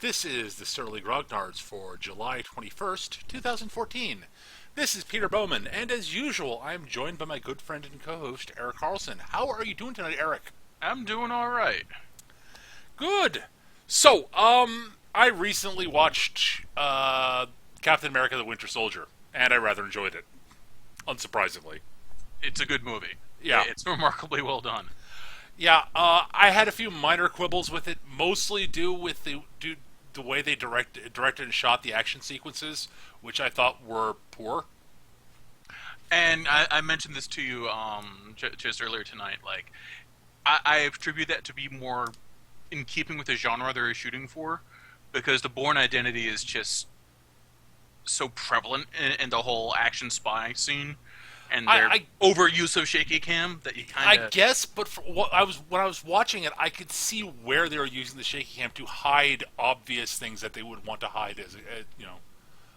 This is the Surly Grognards for July 21st, 2014. This is Peter Bowman, and as usual, I am joined by my good friend and co-host, Eric Carlson. How are you doing tonight, Eric? I'm doing all right. Good. So, I recently watched Captain America: The Winter Soldier, and I rather enjoyed it, unsurprisingly. It's a good movie. Yeah. It's remarkably well done. Yeah, I had a few minor quibbles with it, mostly due with the way they directed and shot the action sequences, which I thought were poor. And I mentioned this to you just earlier tonight. Like, I attribute that to be more in keeping with the genre they're shooting for, because the Bourne identity is just so prevalent in the whole action spy scene. And their overuse of shaky cam that you kind of... I guess, but when I was watching it, I could see where they were using the shaky cam to hide obvious things that they would want to hide as, you know.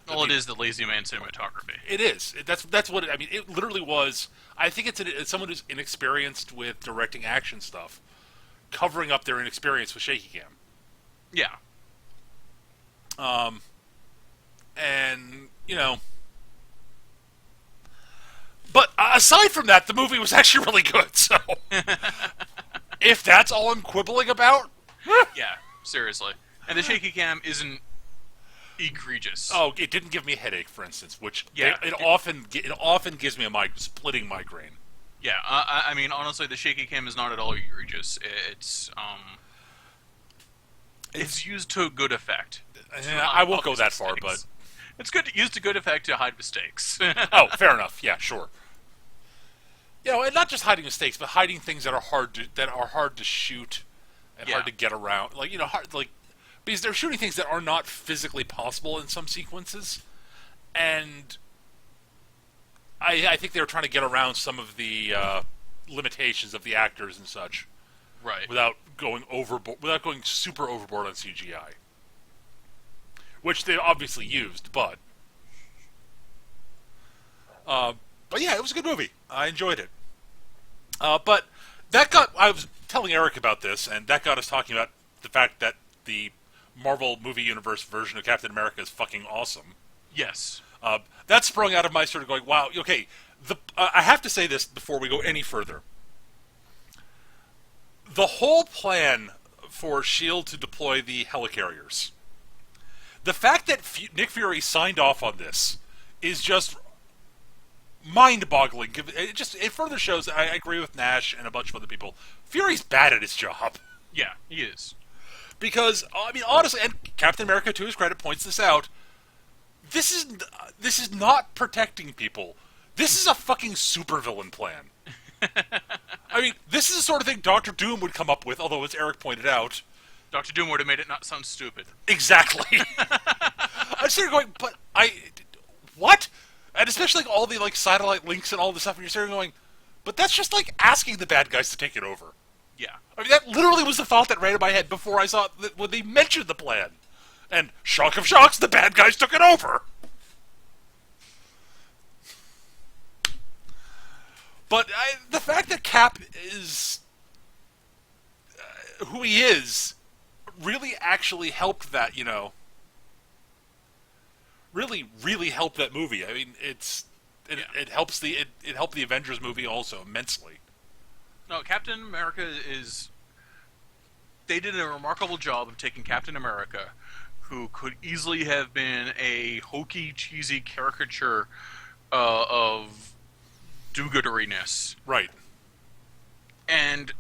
Well, it is the lazy man cinematography. It is. That's what it, I mean. It literally was. I think it's someone who's inexperienced with directing action stuff, covering up their inexperience with shaky cam. Yeah. And you know. But aside from that, the movie was actually really good, so... if that's all I'm quibbling about... Yeah, seriously. And the shaky cam isn't egregious. Oh, it didn't give me a headache, for instance, which it often gives me a splitting migraine. Yeah, I mean, honestly, the shaky cam is not at all egregious. It's used to good effect. I won't go that far, but... It's used to good effect to hide mistakes. Oh, fair enough. Yeah, sure. You know, and not just hiding mistakes, but hiding things that are hard to shoot and hard to get around. Like, you know, because they're shooting things that are not physically possible in some sequences, and I think they were trying to get around some of the limitations of the actors and such, right? Without going super overboard on CGI. Which they obviously used, but yeah, it was a good movie. I enjoyed it. But I was telling Eric about this, and that got us talking about the fact that the Marvel movie universe version of Captain America is fucking awesome. Yes. That sprung out of my sort of going, wow, okay, I have to say this before we go any further. The whole plan for S.H.I.E.L.D. to deploy the helicarriers, the fact that Nick Fury signed off on this is just mind-boggling. It further shows I agree with Nash and a bunch of other people. Fury's bad at his job. Yeah, he is. Because I mean, honestly, and Captain America, to his credit, points this out. This is not protecting people. This is a fucking supervillain plan. I mean, this is the sort of thing Doctor Doom would come up with. Although, as Eric pointed out, Dr. Doom would have made it not sound stupid. Exactly. I'm sitting going, but what? And especially like all the like satellite links and all this stuff, and you're sitting going, but that's just like asking the bad guys to take it over. Yeah. I mean, that literally was the thought that ran in my head before I saw when they mentioned the plan. And shock of shocks, the bad guys took it over. But the fact that Cap is who he is really actually helped that, you know. Really helped that movie. I mean, it helps it helped the Avengers movie also immensely. No, Captain America is... They did a remarkable job of taking Captain America, who could easily have been a hokey, cheesy caricature of do-gooderiness. Right. And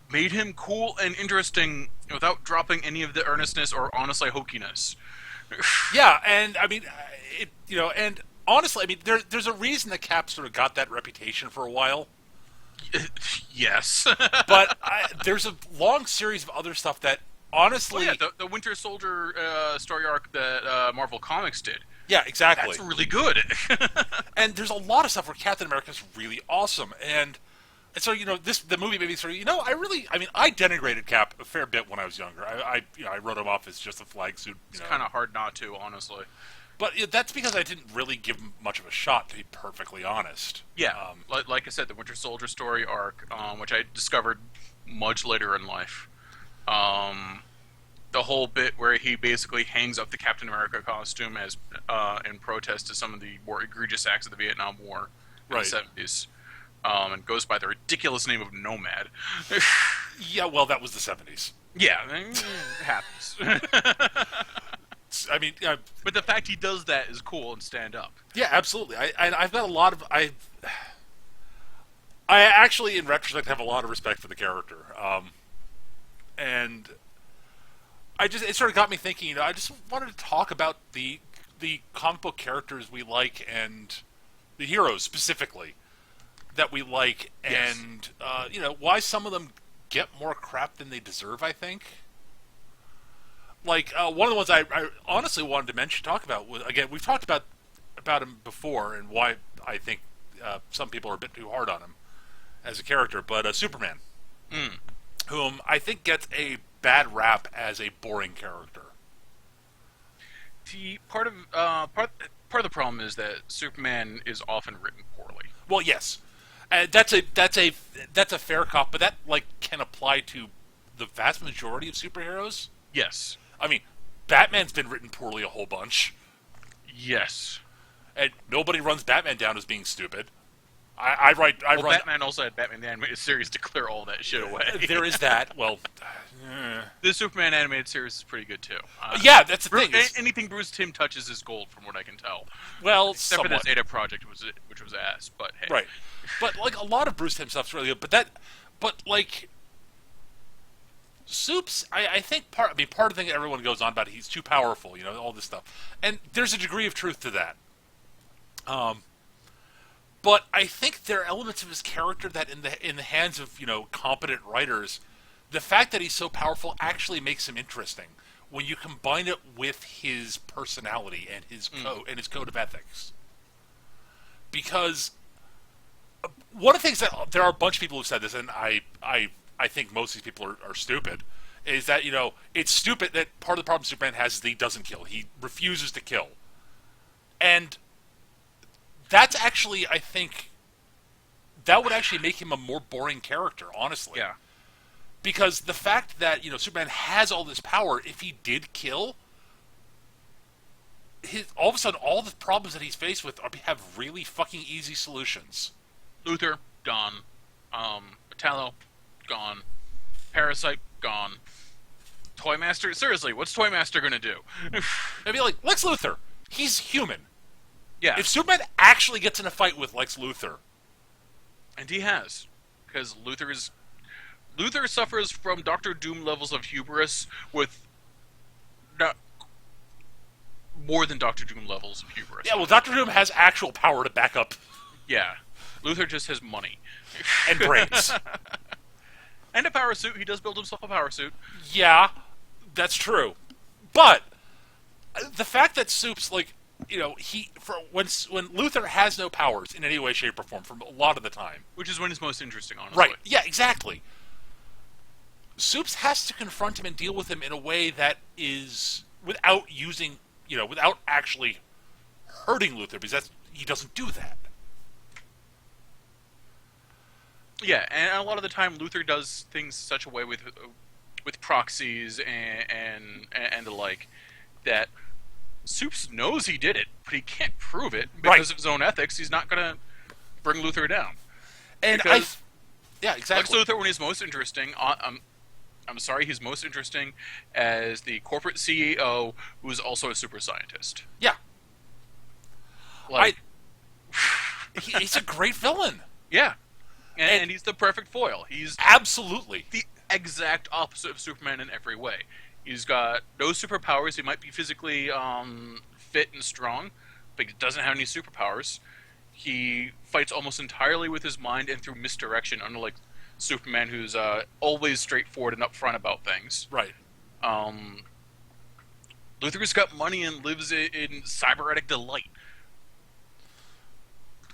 made him cool and interesting without dropping any of the earnestness or honestly hokiness. Yeah, and I mean, and honestly, I mean, there's a reason that Cap sort of got that reputation for a while. Yes. But there's a long series of other stuff that, honestly... Well, yeah, the Winter Soldier story arc that Marvel Comics did. Yeah, exactly. That's really good. And there's a lot of stuff where Captain America's really awesome, and so, you know, the movie made me sort of, you know, I denigrated Cap a fair bit when I was younger. I wrote him off as just a flag suit. It's kind of hard not to, honestly. But that's because I didn't really give him much of a shot, to be perfectly honest. Yeah, like I said, the Winter Soldier story arc, which I discovered much later in life, the the whole bit where he basically hangs up the Captain America costume as in protest to some of the more egregious acts of the Vietnam War in the 70s, and goes by the ridiculous name of Nomad. Yeah, well, that was the 70s. Yeah, it happens. I mean, but the fact he does that is cool and stand up. Yeah, absolutely. I've got a lot of I actually, in retrospect, have a lot of respect for the character, and it sort of got me thinking. You know, I just wanted to talk about the comic book characters we like and the heroes specifically that we like, Yes. and you know, why some of them get more crap than they deserve. I think. Like one of the ones I honestly wanted to talk about was, again, we've talked about him before and why I think some people are a bit too hard on him as a character, but Superman, whom I think gets a bad rap as a boring character. Part of the problem is that Superman is often written poorly. Well, yes, that's a fair cop, but that like can apply to the vast majority of superheroes. Yes. I mean, Batman's been written poorly a whole bunch. Yes. And nobody runs Batman down as being stupid. Batman also had Batman the Animated Series to clear all that shit away. There is that. Well, the Superman Animated Series is pretty good, too. Yeah, that's the thing. Anything Bruce Timm touches is gold, from what I can tell. Well, except for the Zeta Project, which was ass, but hey. Right. But, like, a lot of Bruce Timm stuff's really good. But like, Soups, I think part of the thing that everyone goes on about, he's too powerful, you know, all this stuff. And there's a degree of truth to that. But I think there are elements of his character that in the hands of, you know, competent writers, the fact that he's so powerful actually makes him interesting when you combine it with his personality and his code of ethics. Because one of the things that there are a bunch of people who've said this, and I think most of these people are stupid, is that, you know, it's stupid that part of the problem Superman has is that he doesn't kill. He refuses to kill. And that's actually, I think, that would actually make him a more boring character, honestly. Yeah. Because the fact that, you know, Superman has all this power, if he did kill, all of a sudden, all the problems that he's faced with have really fucking easy solutions. Luthor, gone. Metallo, gone. Parasite, gone. Toymaster? Seriously, what's Toymaster gonna do? I mean, like, Lex Luthor, he's human. Yeah. If Superman actually gets in a fight with Lex Luthor... And he has. Because Luthor suffers from Dr. Doom levels of hubris with... not more than Dr. Doom levels of hubris. Yeah, well, Dr. Doom has actual power to back up. Yeah. Luthor just has money. And brains. And a power suit. He does build himself a power suit. Yeah, that's true. But the fact that Soups, like, you know, when Luthor has no powers in any way, shape, or form for a lot of the time. Which is when he's most interesting, honestly. Right, yeah, exactly. Soups has to confront him and deal with him in a way that is without using, you know, without actually hurting Luthor, because he doesn't do that. Yeah, and a lot of the time Luthor does things such a way with proxies and the like that Soups knows he did it, but he can't prove it because of his own ethics. He's not going to bring Luthor down. And yeah, exactly. Lex Luthor, when he's most interesting, I'm sorry, he's most interesting as the corporate CEO who is also a super scientist. Yeah. Like, he's a great villain. Yeah. And he's the perfect foil. He's absolutely the exact opposite of Superman in every way. He's got no superpowers. He might be physically fit and strong, but he doesn't have any superpowers. He fights almost entirely with his mind and through misdirection, unlike Superman, who's always straightforward and upfront about things. Right. Luthor's got money and lives in cybernetic delight.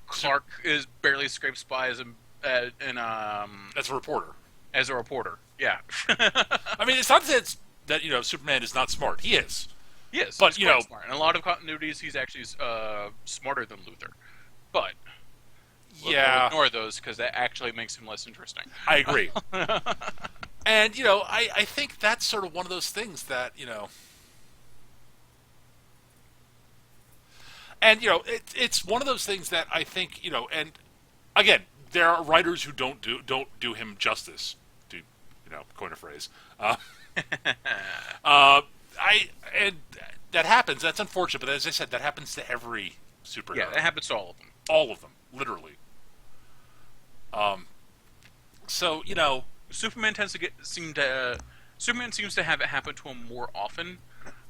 Clark is barely scrapes by as a reporter. As a reporter, yeah. I mean, it's not that you know, Superman is not smart. He is. He is. But he's you know, smart. In a lot of continuities, he's actually smarter than Luthor. But we'll ignore those because that actually makes him less interesting. I agree. And, you know, I think that's sort of one of those things that, you know, and, you know, it's one of those things that I think, you know, and again, there are writers who don't do him justice, to, you know, coin a phrase. I and that happens. That's unfortunate, but as I said, that happens to every superhero. Yeah, that happens to all of them. All of them, literally. So you know, Superman Superman seems to have it happen to him more often.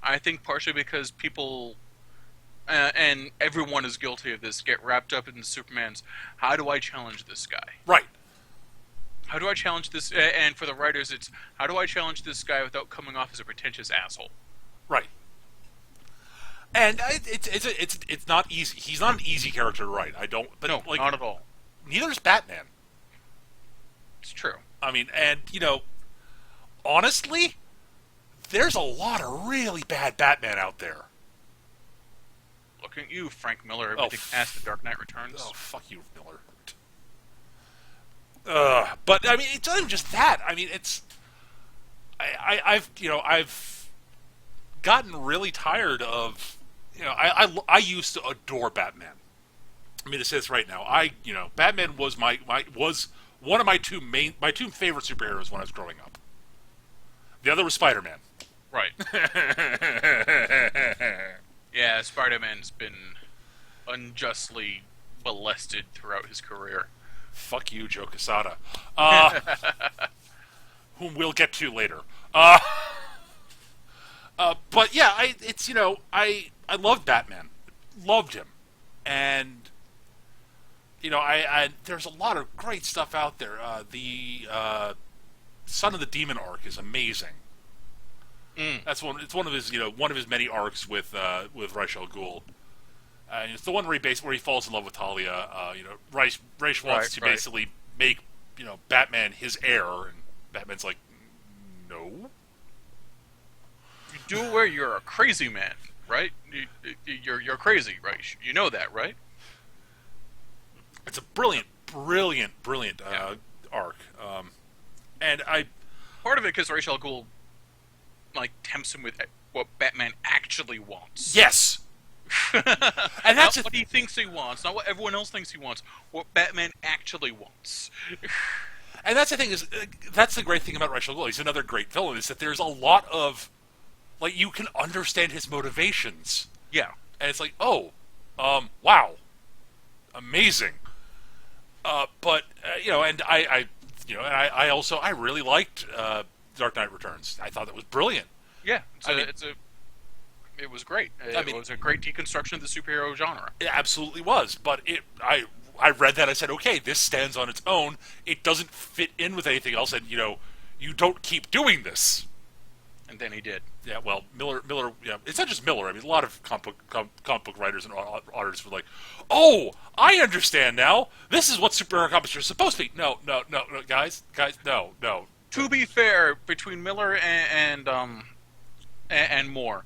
I think partially because people and everyone is guilty of this, get wrapped up in Superman's, how do I challenge this guy? right, How do I challenge this? And for the writers, it's how do I challenge this guy without coming off as a pretentious asshole? right. And it's not easy. He's not an easy character to write. I don't. But No, like, not at all. neither is Batman. It's true. I mean, and you know, honestly, there's a lot of really bad Batman out there. Look at you, Frank Miller. Oh, Everything past The Dark Knight Returns. Oh, fuck you, Miller. But I mean, it's not even just that. I mean, it's I've gotten really tired of, you know, I used to adore Batman. I mean, to say this right now, Batman was was one of my two favorite superheroes when I was growing up. The other was Spider-Man. Right. Yeah, Spider-Man's been unjustly molested throughout his career. Fuck you, Joe Quesada. Whom we'll get to later. But yeah, I loved Batman, loved him, and you know, I there's a lot of great stuff out there. The Son of the Demon arc is amazing. That's one. It's one of his, one of his many arcs with Ra's al Ghul. And it's the one where he falls in love with Talia. Ra's wants to basically make Batman his heir, and Batman's like, no. You do where you're a crazy man, right? You're crazy, right? You know that, right? It's a brilliant arc. And part of it because Ra's al Ghul tempts him with what Batman actually wants. Yes. And that's not what he thinks he wants, not what everyone else thinks he wants. What Batman actually wants. And that's the thing that's the great thing about Ra's al Ghul. He's another great villain. Is that there's a lot of you can understand his motivations. Yeah. And it's like, oh, wow, amazing. But and I also really liked Dark Knight Returns. I thought that was brilliant. Yeah, it was great. It was a great deconstruction of the superhero genre. It absolutely was. But I read that. I said, okay, this stands on its own. It doesn't fit in with anything else, and you don't keep doing this. And then he did. Yeah, well, Miller. Yeah, it's not just Miller. I mean, a lot of comic book writers and artists were like, "Oh, I understand now. This is what superhero comics are supposed to be." No, guys, no. To be fair, between Miller and Moore,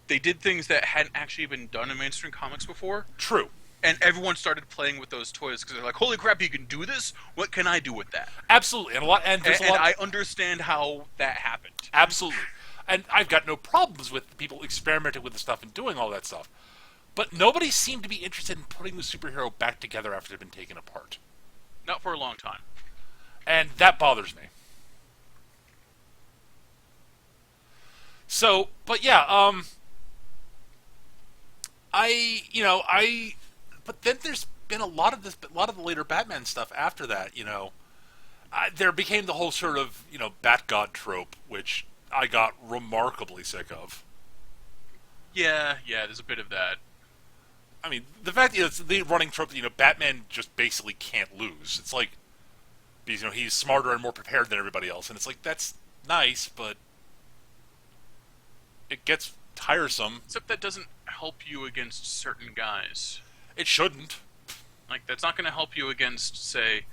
they did things that hadn't actually been done in mainstream comics before. True. And everyone started playing with those toys because they're like, "Holy crap, you can do this! What can I do with that?" Absolutely, and there's a lot. I understand how that happened. Absolutely, and I've got no problems with people experimenting with the stuff and doing all that stuff. But nobody seemed to be interested in putting the superhero back together after it had been taken apart. Not for a long time. And that bothers me. So, but yeah, but then there's been a lot of the later Batman stuff after that. There became the whole sort of Bat God trope, which I got remarkably sick of. Yeah, there's a bit of that. I mean, the fact it's the running trope that Batman just basically can't lose. It's like because he's smarter and more prepared than everybody else, and it's like that's nice, but it gets tiresome. Except that doesn't help you against certain guys. It shouldn't. That's not going to help you against, say,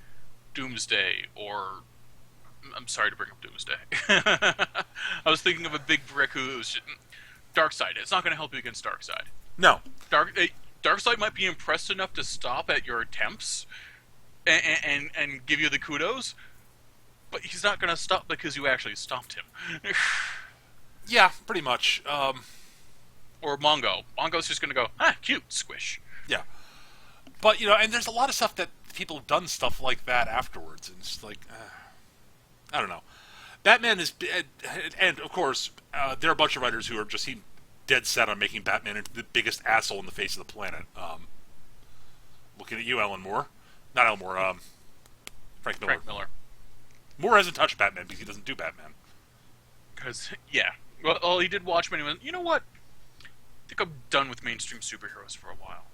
Doomsday, or... I'm sorry to bring up Doomsday. I was thinking of a big brick who was... Darkseid. It's not going to help you against Darkseid. No. Darkseid might be impressed enough to stop at your attempts and give you the kudos, but he's not going to stop because you actually stopped him. Yeah, pretty much. Or Mongo. Mongo's just going to go, ah, cute, squish. Yeah. But, and there's a lot of stuff that people have done stuff like that afterwards, and it's like, I don't know. Batman is, and of course, there are a bunch of writers who are just dead set on making Batman into the biggest asshole on the face of the planet. Looking at you, Alan Moore. Not Alan Moore, Frank Miller. Moore hasn't touched Batman because he doesn't do Batman. Because, yeah. Well, he did Watchmen and he went, you know what? I think I'm done with mainstream superheroes for a while.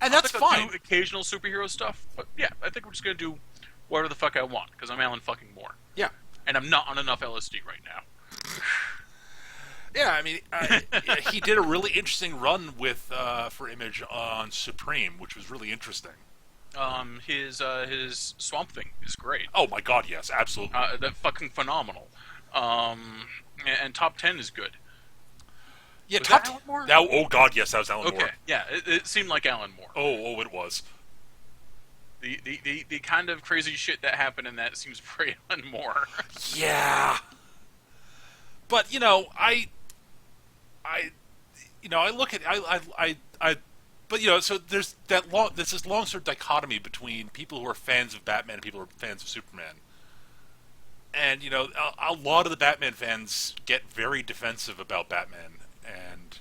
And that's fine. I'll do occasional superhero stuff, but yeah, I think we're just going to do whatever the fuck I want, because I'm Alan fucking Moore. Yeah. And I'm not on enough LSD right now. Yeah, I mean, he did a really interesting run with for Image on Supreme, which was really interesting. His Swamp Thing is great. Oh my god, yes, absolutely. That's fucking phenomenal. And Top 10 is good. Yeah, was that Alan Moore? Now, oh god, yes, that was Alan Moore. Okay, yeah, it seemed like Alan Moore. Oh, it was. The kind of crazy shit that happened in that seems very Alan Moore. Yeah. But I look at but so there's there's this long sort of dichotomy between people who are fans of Batman and people who are fans of Superman. And a lot of the Batman fans get very defensive about Batman, and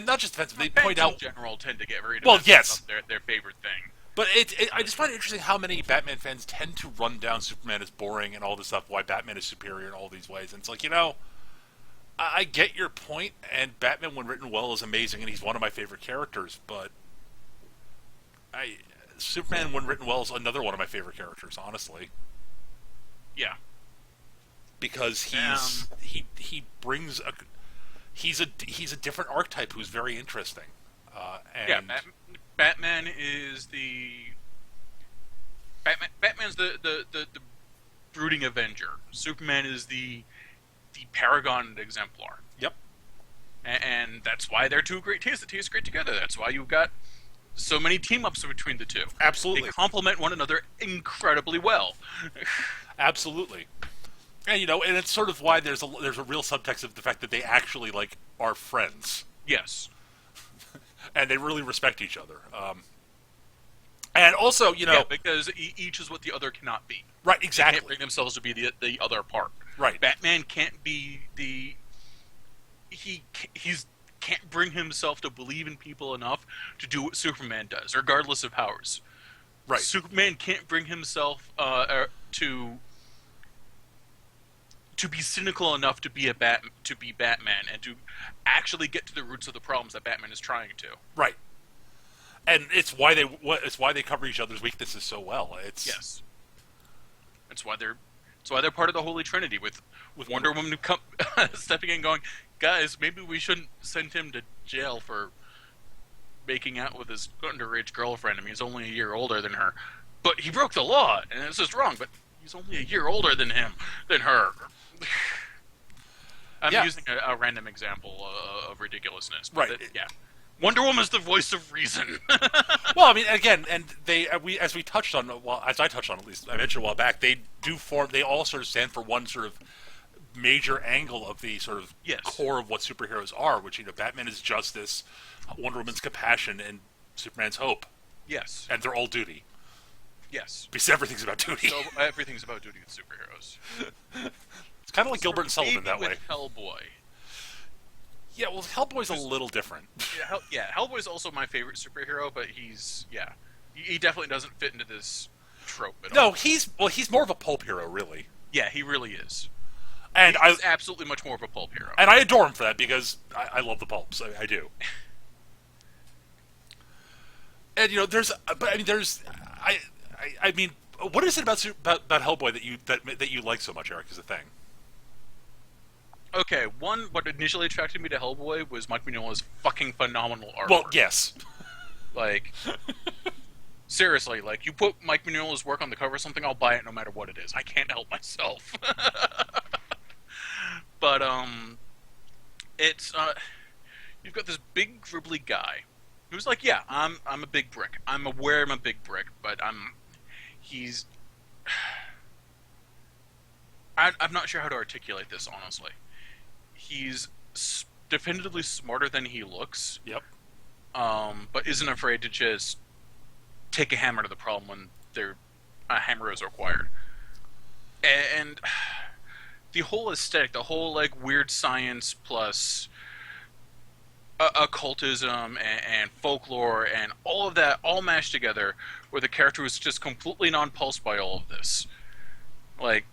not just defensive. They point out in general tend to get very yes, about their favorite thing. But I just find it interesting how many Batman fans tend to run down Superman as boring and all this stuff. Why Batman is superior in all these ways, and it's like I get your point, and Batman, when written well, is amazing, and he's one of my favorite characters. But Superman, when written well, is another one of my favorite characters, honestly. Yeah, because he brings he's a different archetype who's very interesting. Batman is Batman's the brooding Avenger. Superman is the paragon exemplar. Yep. And that's why they're two great teams that taste great together. That's why you've got so many team-ups between the two. Absolutely. They complement one another incredibly well. Absolutely. And and it's sort of why there's a real subtext of the fact that they actually are friends. Yes. And they really respect each other. And also, because each is what the other cannot be. Right, exactly. They can't bring themselves to be the other part. Right. Batman can't be he's can't bring himself to believe in people enough to do what Superman does, regardless of powers. Right. Superman can't bring himself to be cynical enough to be Batman and to actually get to the roots of the problems that Batman is trying to. Right. And it's why they cover each other's weaknesses so well. Yes. It's why they're part of the Holy Trinity with Wonder Woman stepping in and going, guys, maybe we shouldn't send him to jail for making out with his underage girlfriend. I mean, he's only a year older than her. But he broke the law, and it's just wrong, but he's only a year older than her. I'm using a random example of ridiculousness. But right. Wonder Woman's the voice of reason. Well, I mean, again, and as I touched on, at least, I mentioned a while back, they all sort of stand for one sort of major angle of the sort of core of what superheroes are, which, Batman is justice, Wonder Woman's compassion, and Superman's hope. Yes. And they're all duty. Yes. Because everything's about duty. So everything's about duty with superheroes. It's kind of like Gilbert and Sullivan that way. Hellboy. Yeah, well, Hellboy's a little different. Hellboy's also my favorite superhero, but he definitely doesn't fit into this trope at all. No, he's more of a pulp hero, really. Yeah, he really is. And he's absolutely much more of a pulp hero. And I adore him for that, because I love the pulps. I do. And I mean, what is it about Hellboy that you like so much, Eric? Is the thing. Okay, what initially attracted me to Hellboy was Mike Mignola's fucking phenomenal artwork. Well, yes. Seriously, you put Mike Mignola's work on the cover of something, I'll buy it no matter what it is. I can't help myself. But, it's, you've got this big, dribbly guy who's like, yeah, I'm a big brick. I'm aware I'm a big brick, but I'm not sure how to articulate this honestly. He's definitively smarter than he looks. Yep. But isn't afraid to just take a hammer to the problem when a hammer is required. And the whole aesthetic, the whole like weird science plus occultism and folklore and all of that all mashed together, where the character was just completely nonplussed by all of this. Like,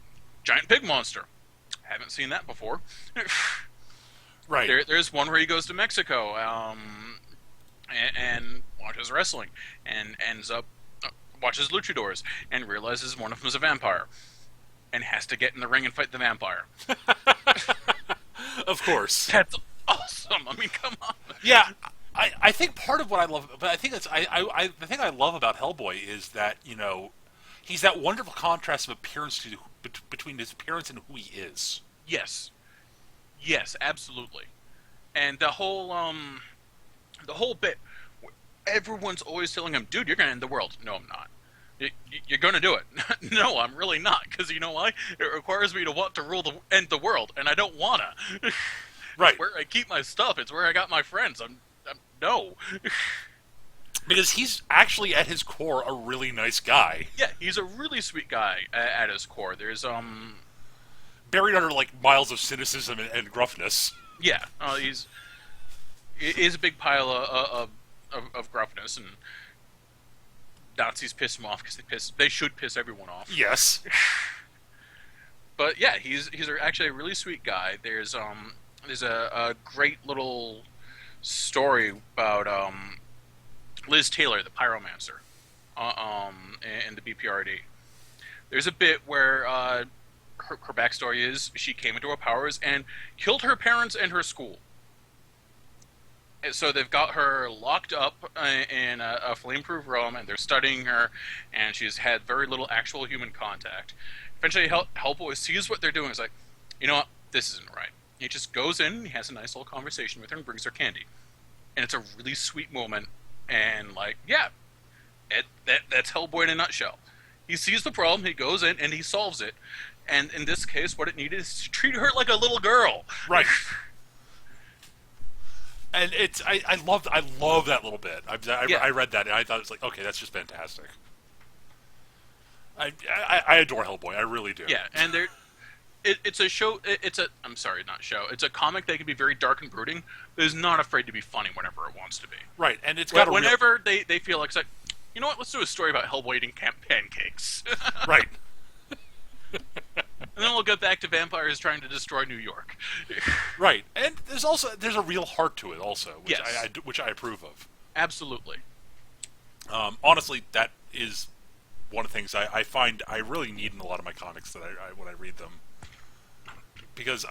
giant pig monster. Haven't seen that before. Right. There's one where he goes to Mexico and watches wrestling and ends up watches luchadors and realizes one of them is a vampire and has to get in the ring and fight the vampire. Of course. That's awesome. I mean, come on. Yeah, I think part of what I love, but I think the thing I love about Hellboy is that, you know, he's that wonderful contrast of appearance between his appearance and who he is. Yes, absolutely. And the whole bit, everyone's always telling him, "Dude, you're gonna end the world." No, I'm not. You're gonna do it. No, I'm really not, because you know why? It requires me to want to end the world, and I don't wanna. Right. It's where I keep my stuff. It's where I got my friends. No. Because he's actually, at his core, a really nice guy. Yeah, he's a really sweet guy at his core. There's buried under like miles of cynicism and gruffness. Yeah, he's a big pile of gruffness, and Nazis piss him off because they should piss everyone off. Yes. But yeah, he's actually a really sweet guy. There's a great little story about Liz Taylor, the pyromancer, in the BPRD. There's a bit where her backstory is she came into her powers and killed her parents and her school. And so they've got her locked up in a flame-proof room, and they're studying her, and she's had very little actual human contact. Eventually, Hellboy sees what they're doing. He's like, you know what? This isn't right. He just goes in, he has a nice little conversation with her, and brings her candy. And it's a really sweet moment. And, like, yeah, that's Hellboy in a nutshell. He sees the problem, he goes in, and he solves it. And in this case, what it needed is to treat her like a little girl. Right. And it's I love that little bit. I read that and I thought it was like, okay, that's just fantastic. I adore Hellboy. I really do. Yeah, and it's a show. I'm sorry, not show. It's a comic that can be very dark and brooding, but is not afraid to be funny whenever it wants to be. Right, and it's got whenever they feel like it's like, you know what? Let's do a story about Hellboy eating pancakes. Right. And then we'll get back to vampires trying to destroy New York. Right, and there's a real heart to it also, which yes. which I approve of. Absolutely. Honestly, that is one of the things I find I really need in a lot of my comics that when I read them, because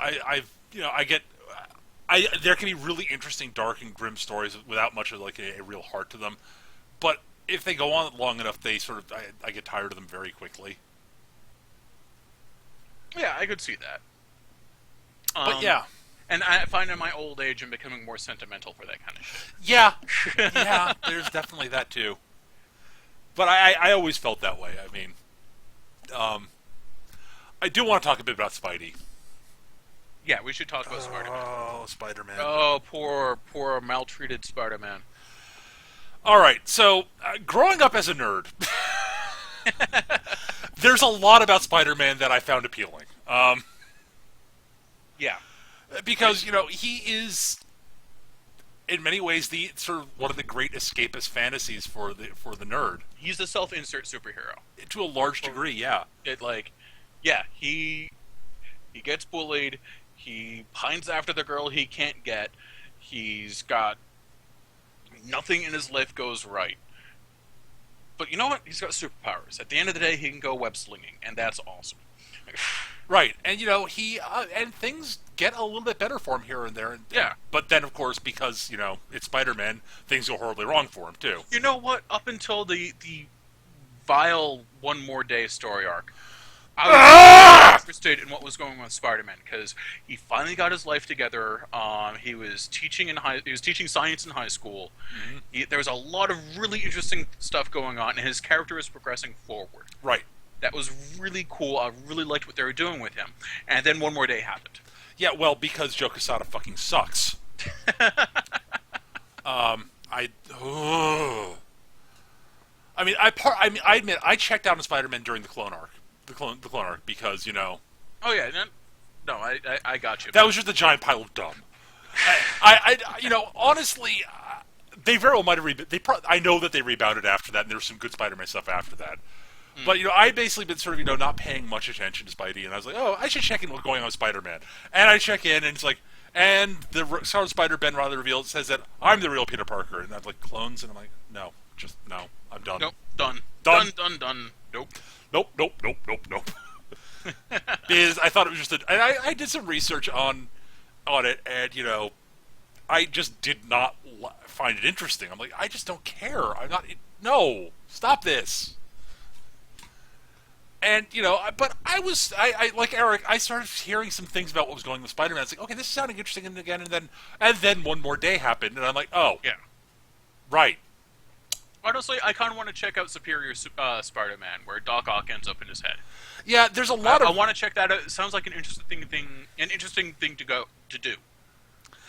there can be really interesting, dark and grim stories without much of like a real heart to them, but if they go on long enough, they sort of I get tired of them very quickly. Yeah, I could see that. But yeah. And I find in my old age I'm becoming more sentimental for that kind of shit. Yeah, there's definitely that too. But I always felt that way. I mean, I do want to talk a bit about Spidey. Yeah, we should talk about Spider-Man. Oh, Spider-Man. Oh, poor maltreated Spider-Man. All right, so growing up as a nerd, there's a lot about Spider-Man that I found appealing. Yeah. Because, he is, in many ways, the sort of one of the great escapist fantasies for the nerd. He's a self-insert superhero. To a large degree, yeah. He gets bullied. He pines after the girl he can't get. He's got nothing in his life goes right. But you know what? He's got superpowers. At the end of the day, he can go web slinging, and that's awesome. Right, and he and things get a little bit better for him here and there. Yeah. But then, of course, because it's Spider-Man, things go horribly wrong for him too. You know what? Up until the vile One More Day story arc, I was interested in what was going on with Spider-Man because he finally got his life together. He was teaching science in high school. Mm-hmm. There was a lot of really interesting stuff going on, and his character was progressing forward. Right. That was really cool. I really liked what they were doing with him. And then One More Day happened. Yeah, well, because Joe Quesada fucking sucks. I. Ugh. I admit I checked out on Spider-Man during the Clone Arc, the clone Arc, because Oh yeah, no, I got you. that was just a giant pile of dumb. Honestly, they very well might have I know that they rebounded after that, and there was some good Spider-Man stuff after that. But I basically been sort of not paying much attention to Spidey, and I was like, oh, I should check in what's going on with Spider-Man. And I check in, and it's like, and the Scarlet Spider Ben Riley revealed says that I'm the real Peter Parker, and I'm like, clones, and I'm like, no, just no, I'm done. Nope, done. Nope. Nope. Because I thought it was just and I did some research on it, and I just did not find it interesting. I'm like, I just don't care. I'm not. No, stop this. And but I like Eric. I started hearing some things about what was going on with Spider-Man. It's like, okay, this is sounding interesting, and then One More Day happened, and I'm like, oh, Yeah. right. Honestly, I kind of want to check out Superior Spider-Man, where Doc Ock ends up in his head. Yeah, there's a lot I of. want to check that out. It sounds like an interesting thing to do.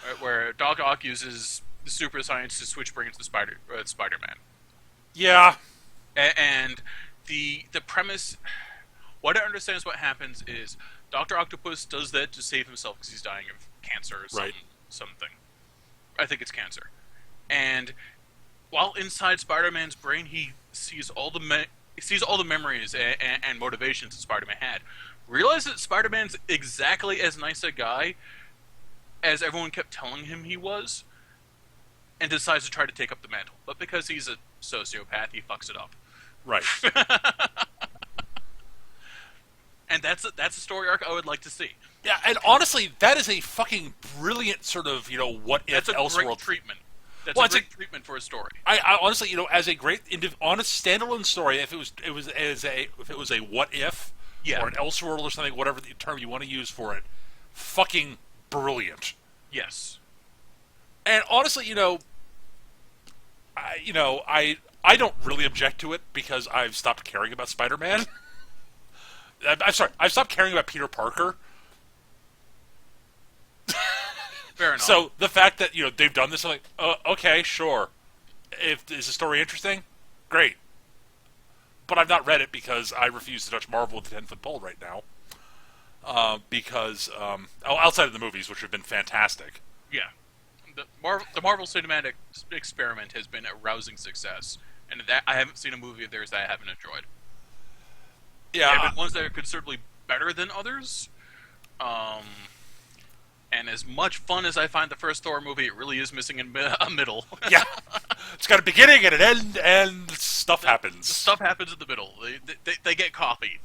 Right, where Doc Ock uses the super science to switch brains to Spider-Man. Yeah. And the premise, what I understand is what happens is Dr. Octopus does that to save himself because he's dying of cancer or something. I think it's cancer. And while inside Spider-Man's brain, he sees all the memories and motivations that Spider-Man had. Realizes that Spider-Man's exactly as nice a guy as everyone kept telling him he was, and decides to try to take up the mantle. But because he's a sociopath, he fucks it up. Right. And that's a story arc I would like to see. Yeah, and honestly, that is a fucking brilliant sort of what if That's a Elseworld great treatment. That's Well, a it's a- great treatment for a story. I honestly, as a great honest standalone story, if it was a what if Yeah. or an Elseworld or something, whatever the term you want to use for it, fucking brilliant. Yes. And honestly, I don't really object to it because I've stopped caring about Spider-Man. I'm sorry, I've stopped caring about Peter Parker. Fair enough. So the fact that they've done this, I'm like, okay, sure. Is the story interesting? Great. But I've not read it because I refuse to touch Marvel with a 10-foot pole right now. Because outside of the movies, which have been fantastic. Yeah. The Marvel Cinematic Experiment has been a rousing success, and that I haven't seen a movie of theirs that I haven't enjoyed. Yeah. There have been ones that are considerably better than others. And as much fun as I find the first Thor movie, it really is missing a middle. Yeah. It's got a beginning and an end, and stuff happens. Stuff happens in the middle. They get copied.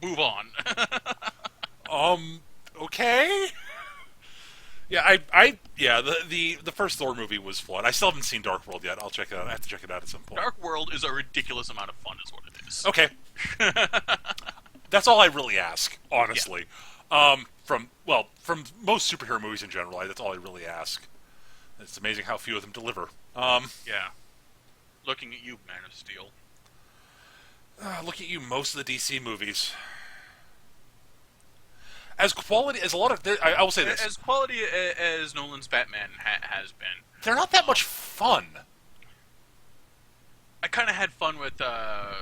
Move on. Okay. Yeah, the first Thor movie was flawed. I still haven't seen Dark World yet. I'll check it out. I have to check it out at some point. Dark World is a ridiculous amount of fun, is what it is. Okay. That's all I really ask, honestly. Yeah. From most superhero movies in general, that's all I really ask. It's amazing how few of them deliver. Yeah. Looking at you, Man of Steel. Look at you, most of the DC movies. As quality as a lot of, I will say this: as quality as Nolan's Batman has been, they're not that much fun. I kind of had fun with the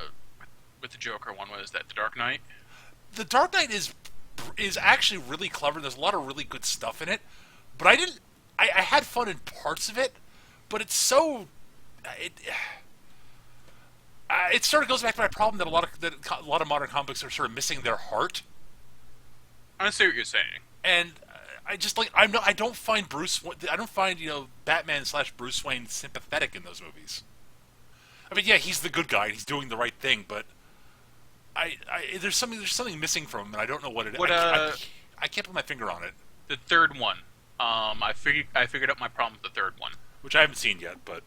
Joker one. Was that The Dark Knight? The Dark Knight is actually really clever. There's a lot of really good stuff in it, but I had fun in parts of it, but it's so it sort of goes back to my problem that a lot of modern comics are sort of missing their heart. I see what you're saying, and I just I don't find Batman / Bruce Wayne sympathetic in those movies. I mean, yeah, he's the good guy, he's doing the right thing, but there's something missing from him, and I don't know what it is. I can't put my finger on it. The third one, I figured out my problem with the third one, which I haven't seen yet, but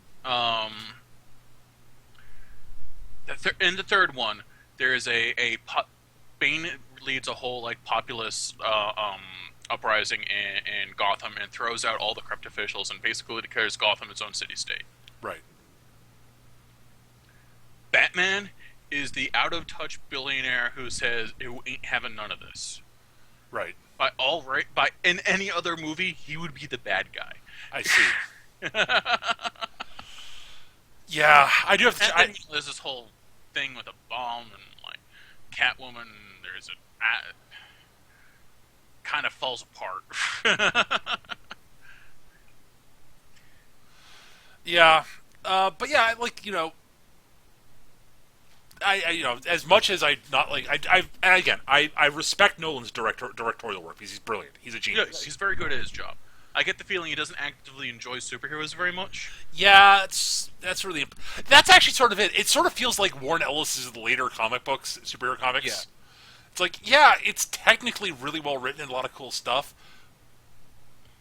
in the third one, there is Bane leads a whole populist uprising in Gotham and throws out all the corrupt officials and basically declares Gotham its own city-state. Right. Batman is the out of touch billionaire who says who ain't having none of this. Right. By in any other movie, he would be the bad guy. I see. Yeah, I do have to. And then there's this whole thing with a bomb and like Catwoman. There's a kind of falls apart. Yeah, but yeah, like I as much as I not like and again I respect Nolan's directorial work because he's brilliant. He's a genius. He's very good at his job. I get the feeling he doesn't actively enjoy superheroes very much. Yeah, that's actually sort of it. It sort of feels like Warren Ellis's later comic books, superhero comics. Yeah. It's like, yeah, it's technically really well written and a lot of cool stuff,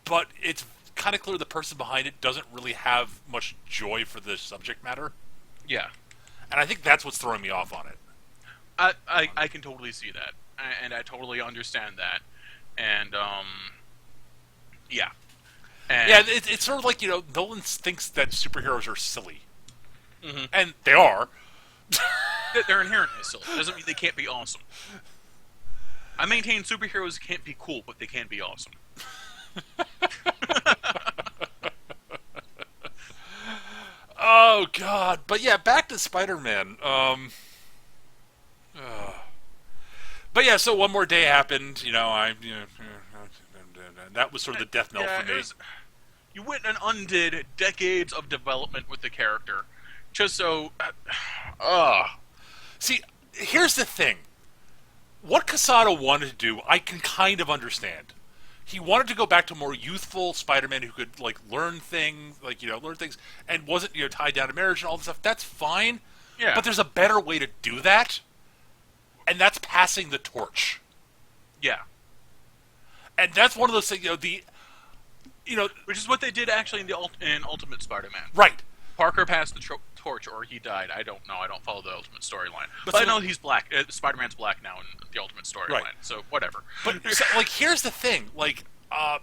but it's kind of clear the person behind it doesn't really have much joy for the subject matter. Yeah. And I think that's what's throwing me off on it. I can totally see that, and I totally understand that, and yeah. And yeah, it's sort of like, Nolan thinks that superheroes are silly. Mm-hmm. And they are. They're inherently silly. Doesn't mean they can't be awesome. I maintain superheroes can't be cool, but they can be awesome. Oh, God. But yeah, back to Spider-Man. But yeah, so one more day happened. That was sort of the death knell for me. You went and undid decades of development with the character, just so. See, here's the thing. What Quesada wanted to do, I can kind of understand. He wanted to go back to a more youthful Spider-Man who could learn things, and wasn't tied down to marriage and all this stuff. That's fine. Yeah. But there's a better way to do that, and that's passing the torch. Yeah. And that's one of those things. Which is what they did actually in Ultimate Spider-Man. Right. Parker passed the torch, or he died. I don't know. I don't follow the Ultimate storyline. But so I know he's black. Spider-Man's black now in the Ultimate storyline. Right. So whatever. But here's the thing. I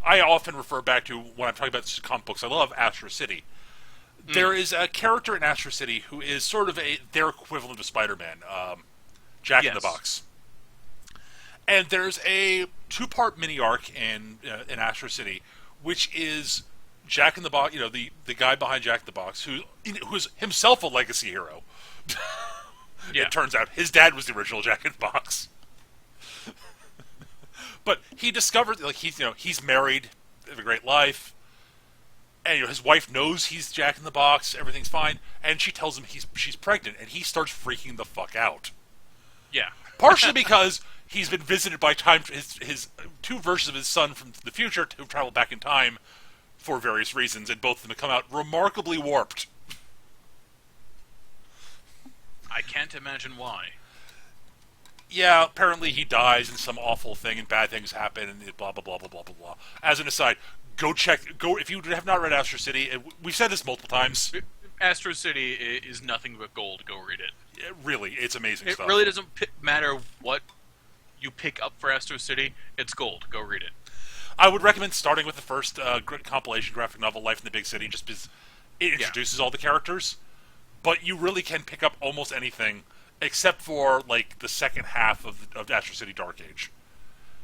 often refer back to when I'm talking about comic books. I love Astro City. There is a character in Astro City who is sort of their equivalent of Spider-Man, Jack in the Box. And there's a 2-part mini arc in Astro City, which is Jack in the Box. The guy behind Jack in the Box, who's himself a legacy hero. Yeah. It turns out his dad was the original Jack in the Box. But he discovered he's married, they have a great life, and his wife knows he's Jack in the Box. Everything's fine, and she tells him she's pregnant, and he starts freaking the fuck out. Yeah. Partially because he's been visited by his 2 versions of his son from the future to travel back in time for various reasons, and both of them have come out remarkably warped. I can't imagine why. Yeah, apparently he dies in some awful thing, and bad things happen, and blah blah blah blah blah blah blah. As an aside, go if you have not read Astro City. We've said this multiple times. Astro City is nothing but gold. Go read it. Really, it's amazing stuff. It really doesn't matter what you pick up for Astro City. It's gold. Go read it. I would recommend starting with the first compilation graphic novel, Life in the Big City, just because it introduces all the characters. But you really can pick up almost anything, except for the second half of Astro City Dark Age.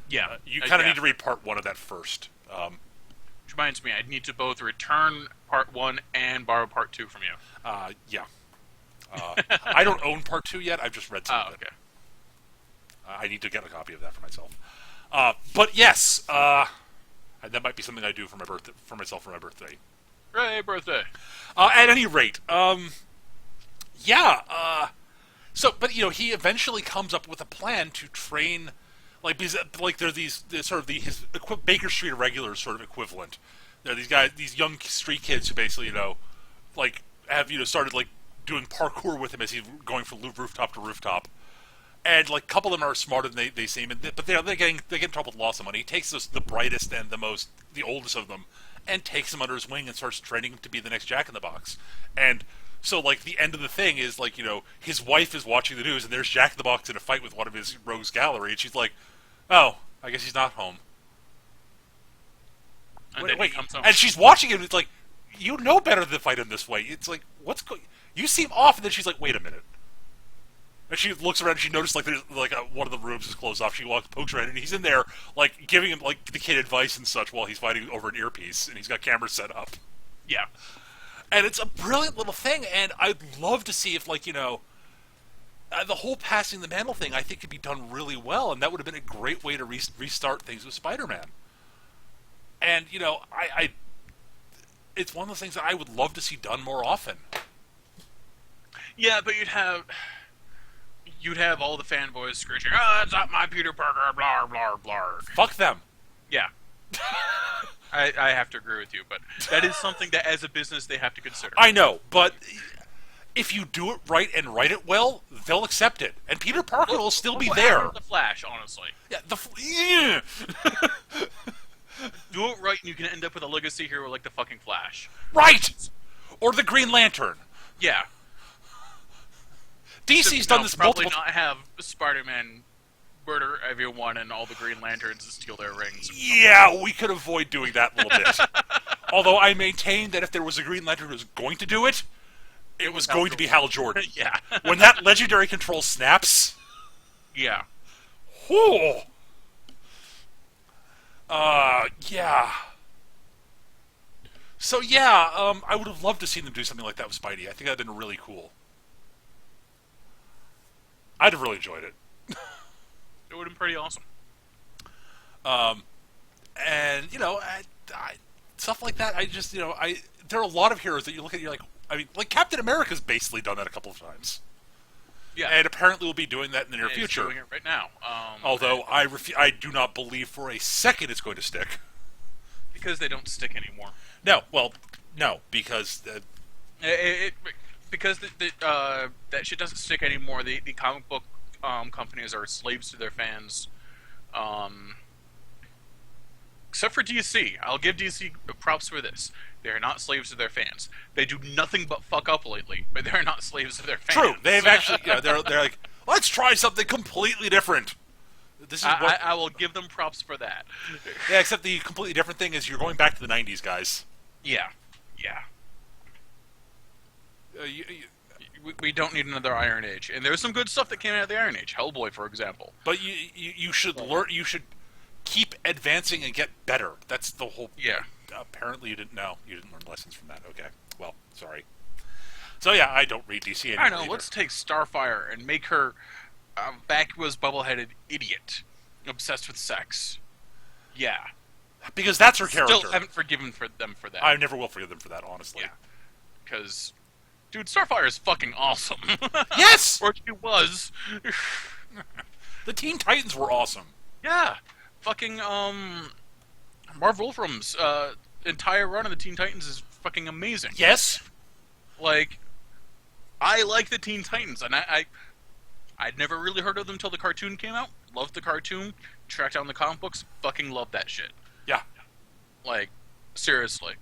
Yeah, you kind of need to read part 1 of that first. Which reminds me, I need to both return part 1 and borrow part 2 from you. Yeah. I don't own part 2 yet. I've just read some of it. Okay. I need to get a copy of that for myself. But yes, and that might be something I do for myself for my birthday. Hooray, birthday! At any rate, yeah. But he eventually comes up with a plan to train, because there are these sort of his Baker Street Irregulars sort of equivalent. There are these guys, these young street kids who basically have started doing parkour with him as he's going from rooftop to rooftop. And a couple of them are smarter than they seem, but they get in trouble with loss of money. He takes the brightest and the oldest of them, and takes them under his wing and starts training him to be the next Jack in the Box. And so the end of the thing is his wife is watching the news, and there's Jack in the Box in a fight with one of his rogues gallery, and she's like, "Oh, I guess he's not home." And wait, comes home. and she's watching him. It's like, you know better than to fight him this way. It's like, you seem off, and then she's like, "Wait a minute." And she looks around and she noticed, like, there's, like, one of the rooms is closed off. She pokes around and he's in there, like, giving him, like, the kid advice and such while he's fighting over an earpiece. And he's got cameras set up. Yeah. And it's a brilliant little thing, and I'd love to see if, like, the whole passing the mantle thing, I think, could be done really well, and that would have been a great way to restart things with Spider-Man. And, it's one of those things that I would love to see done more often. Yeah, but you'd have all the fanboys screeching, "Oh, that's not my Peter Parker, blah, blah, blah." Fuck them. Yeah. I have to agree with you, but that is something that, as a business, they have to consider. I know, but if you do it right and write it well, they'll accept it, and Peter Parker will still be there. The Flash, honestly. Yeah, Do it right, and you can end up with a legacy hero like the fucking Flash. Right, or the Green Lantern. Yeah. DC's done this probably multiple. Not have Spider-Man murder everyone and all the Green Lanterns and steal their rings. Yeah, we could avoid doing that a little bit. Although I maintain that if there was a Green Lantern who was going to do it, it was going to be Hal Jordan. Yeah. When that legendary control snaps. Yeah. Whoo! Yeah. So yeah, I would have loved to see them do something like that with Spidey. I think that'd been really cool. I'd have really enjoyed it. It would have been pretty awesome. And stuff like that. I just, there are a lot of heroes that you look at, and you're like, like Captain America's basically done that a couple of times. Yeah. And apparently will be doing that in the near It's future. doing it right now. Although I do not believe for a second it's going to stick. Because they don't stick anymore. No, because because that shit doesn't stick anymore. The comic book companies are slaves to their fans. Except for DC. I'll give DC props for this. They're not slaves to their fans. They do nothing but fuck up lately, but they're not slaves to their fans. True. They've actually, they're like, let's try something completely different. This is I will give them props for that. Yeah, except the completely different thing is you're going back to the 90s, guys. Yeah. We don't need another Iron Age, and there's some good stuff that came out of the Iron Age. Hellboy, for example. But you should learn. You should keep advancing and get better. That's the whole. Yeah. Apparently, you didn't know. You didn't learn lessons from that. Okay. Well, sorry. So yeah, I don't read DC anymore. I know. Let's take Starfire and make her a vacuous, bubble-headed idiot, obsessed with sex. Yeah. Because that's her character. Still haven't forgiven them for that. I never will forgive them for that, honestly. Yeah. Because, dude, Starfire is fucking awesome. Yes! Or she was. The Teen Titans were awesome. Yeah. Fucking, Marv Wolfram's entire run of the Teen Titans is fucking amazing. Yes? Like, I like the Teen Titans, and I'd never really heard of them until the cartoon came out. Loved the cartoon, tracked down the comic books, fucking loved that shit. Yeah. Like, seriously.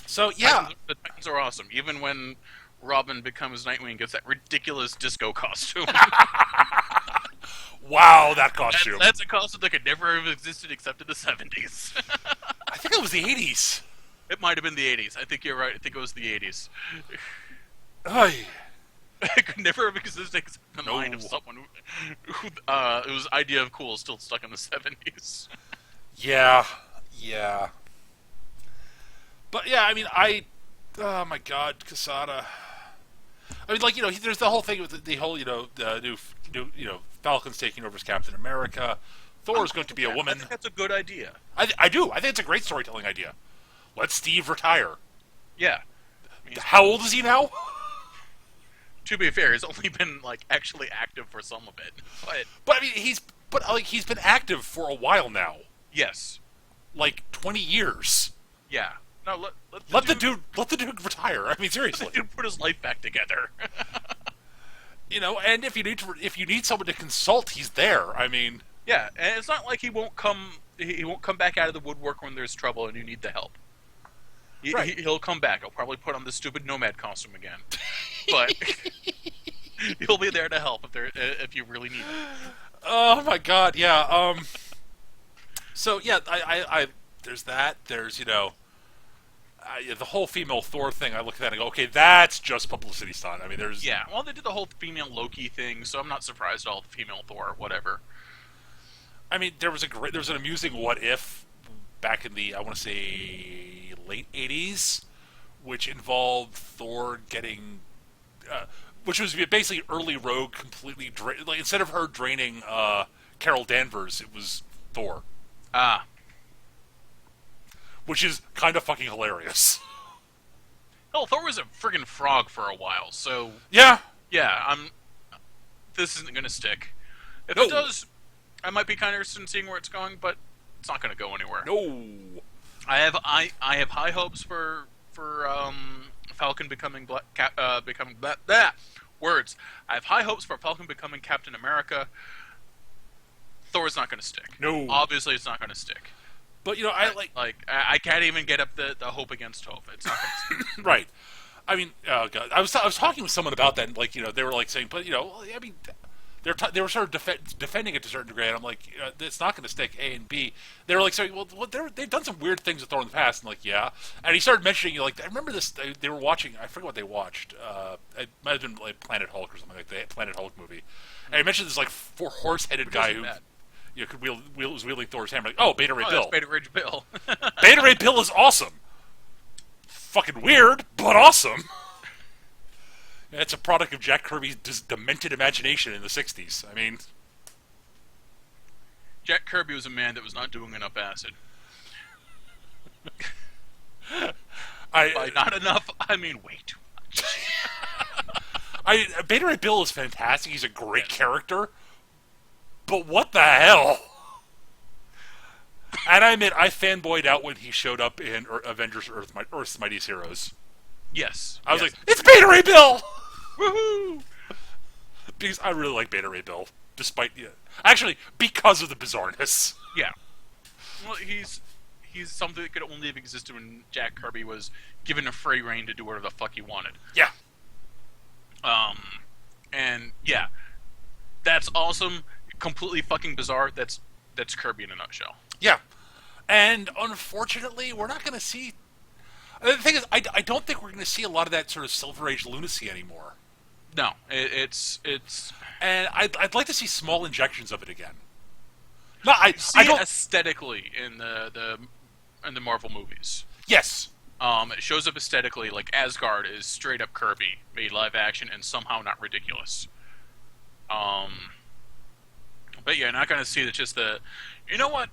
So, yeah. The Titans are awesome, even when Robin becomes Nightwing and gets that ridiculous disco costume. Wow, that costume. That's a costume that could never have existed except in the 70s. I think it was the 80s. It might have been the 80s. I think you're right. I think it was the 80s. Ay. It could never have existed except in the mind of someone whose idea of cool is still stuck in the 70s. Yeah. But yeah, I mean, oh my God, Quesada. I mean, like, there's the whole thing with the whole, the new Falcon's taking over as Captain America. Thor is going to be a woman. I think that's a good idea. I do. I think it's a great storytelling idea. Let Steve retire. Yeah. How old is he now? To be fair, he's only been actually active for some of it. But I mean, he's been active for a while now. Yes. 20 years. Yeah. No, let the dude retire. I mean, seriously. Let the dude put his life back together. And if you need someone to consult, he's there. I mean, yeah, and it's not like he won't come back out of the woodwork when there's trouble and you need the help. Right. He'll come back. He'll probably put on the stupid nomad costume again, but he'll be there to help if you really need it. Oh my God, yeah. So yeah, I there's that. There's the whole female Thor thing, I look at that and go, okay, that's just publicity stunt. I mean, there's Yeah, well, they did the whole female Loki thing, so I'm not surprised at all the female Thor, whatever. I mean, there was an amusing what if back in the, I want to say, late '80s, which involved Thor getting, which was basically early Rogue completely like instead of her draining Carol Danvers, it was Thor, Ah, which is kind of fucking hilarious. hell, Thor was a friggin' frog for a while, so Yeah, yeah, this isn't gonna stick. If No. it does, I might be kind of interested in seeing where it's going, but it's not gonna go anywhere. no, I have high hopes for Falcon becoming words. I have high hopes for Falcon becoming Captain America. Thor's not going to stick. No. Obviously, it's not going to stick. but you know, I I can't even get up the hope against hope. It's not going to stick. right. I mean, oh god, I was talking with someone about that, and like, you know, they were like saying, but you know, I mean, they were sort of defending it to a certain degree, and I'm like, it's not going to stick. A and B. They were like saying, well, they've done some weird things with Thor in the past, and like, yeah. And he started mentioning, like, I remember this. They were watching. I forget what they watched. It might have been like Planet Hulk or something like the Planet Hulk movie. And he mentioned this like horse-headed guy who. Bad. You know, was wielding Thor's hammer. Like, oh, Beta Ray Bill. That's Beta Ray Bill. Beta Ray Bill is awesome. Fucking weird, but awesome. It's a product of Jack Kirby's demented imagination in the '60s. I mean, Jack Kirby was a man that was not doing enough acid. By not enough, I mean way too much. Beta Ray Bill is fantastic. He's a great character. But what the hell? And I admit, I fanboyed out when he showed up in Avengers Earth's Mightiest Heroes. Yes. I was like, it's Beta Ray Bill! Woohoo! Because I really like Beta Ray Bill. Despite, actually, because of the bizarreness. Yeah. Well, he's something that could only have existed when Jack Kirby was given a free reign to do whatever the fuck he wanted. Yeah. And yeah, that's awesome. Completely fucking bizarre. That's Kirby in a nutshell. Yeah. And unfortunately, we're not going to see. The thing is, I don't think we're going to see a lot of that sort of Silver Age lunacy anymore. No, it's. And I'd like to see small injections of it again. No, I don't. Aesthetically in the Marvel movies. Yes. It shows up aesthetically like Asgard is straight up Kirby made live action and somehow not ridiculous. But yeah, not going to see that. Just the, you know what?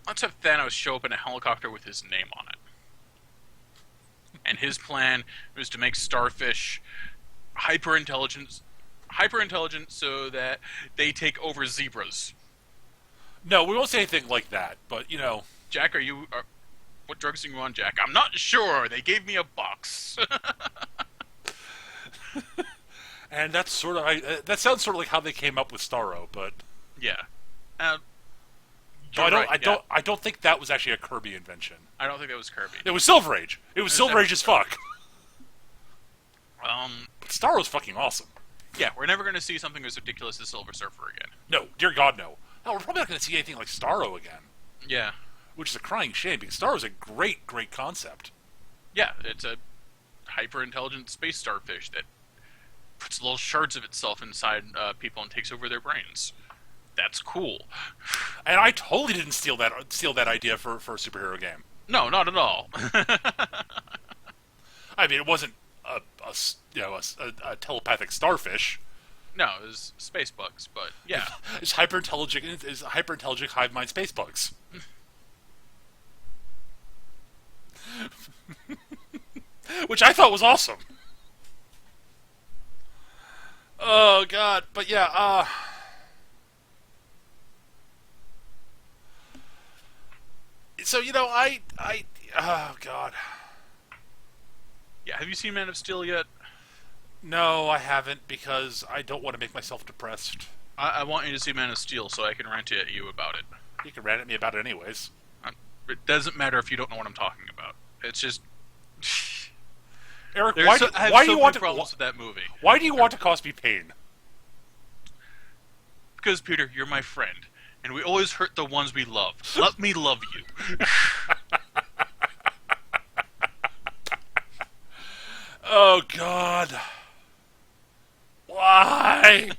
Let's have Thanos show up in a helicopter with his name on it. And his plan was to make Starfish hyper intelligent so that they take over zebras. No, we won't say anything like that, but you know. Jack, what drugs are you on, Jack? I'm not sure. They gave me a box. And that's sort of that sounds sort of like how they came up with Starro, but yeah. I don't think that was actually a Kirby invention. I don't think that was Kirby. It was Silver Age. It was Silver Age as fuck. But Starro's fucking awesome. Yeah, we're never going to see something as ridiculous as Silver Surfer again. No, dear God, no. No, we're probably not going to see anything like Starro again. Yeah. Which is a crying shame, because Starro's a great, great concept. Yeah, it's a hyper-intelligent space starfish that puts little shards of itself inside people and takes over their brains. That's cool. And I totally didn't steal that idea for a superhero game. No, not at all. I mean, it wasn't a telepathic starfish. No, it was space bugs, but yeah. It's hyper intelligent hive mind space bugs. Which I thought was awesome. Oh god, but yeah, so oh god. Yeah, have you seen Man of Steel yet? No, I haven't, because I don't want to make myself depressed. I want you to see Man of Steel so I can rant at you about it. You can rant at me about it anyways. It doesn't matter if you don't know what I'm talking about. It's just... Eric, why do you want to problems with that movie? Why do you want to cause me pain? Because, Peter, you're my friend, and we always hurt the ones we love. Let me love you. Oh God. Why?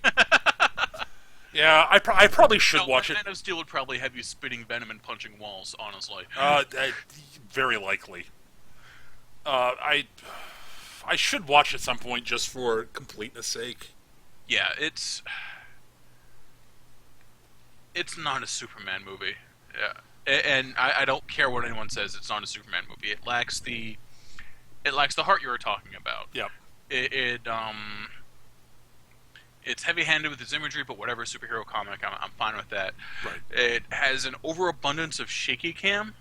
Yeah, I probably should watch it. Man of Steel would probably have you spitting venom and punching walls, honestly. Very likely. I should watch at some point just for completeness sake. Yeah, it's not a Superman movie. Yeah, and I don't care what anyone says. It's not a Superman movie. It lacks the heart you were talking about. Yep. It's heavy-handed with its imagery, but whatever superhero comic, I'm fine with that. Right. It has an overabundance of shaky cam.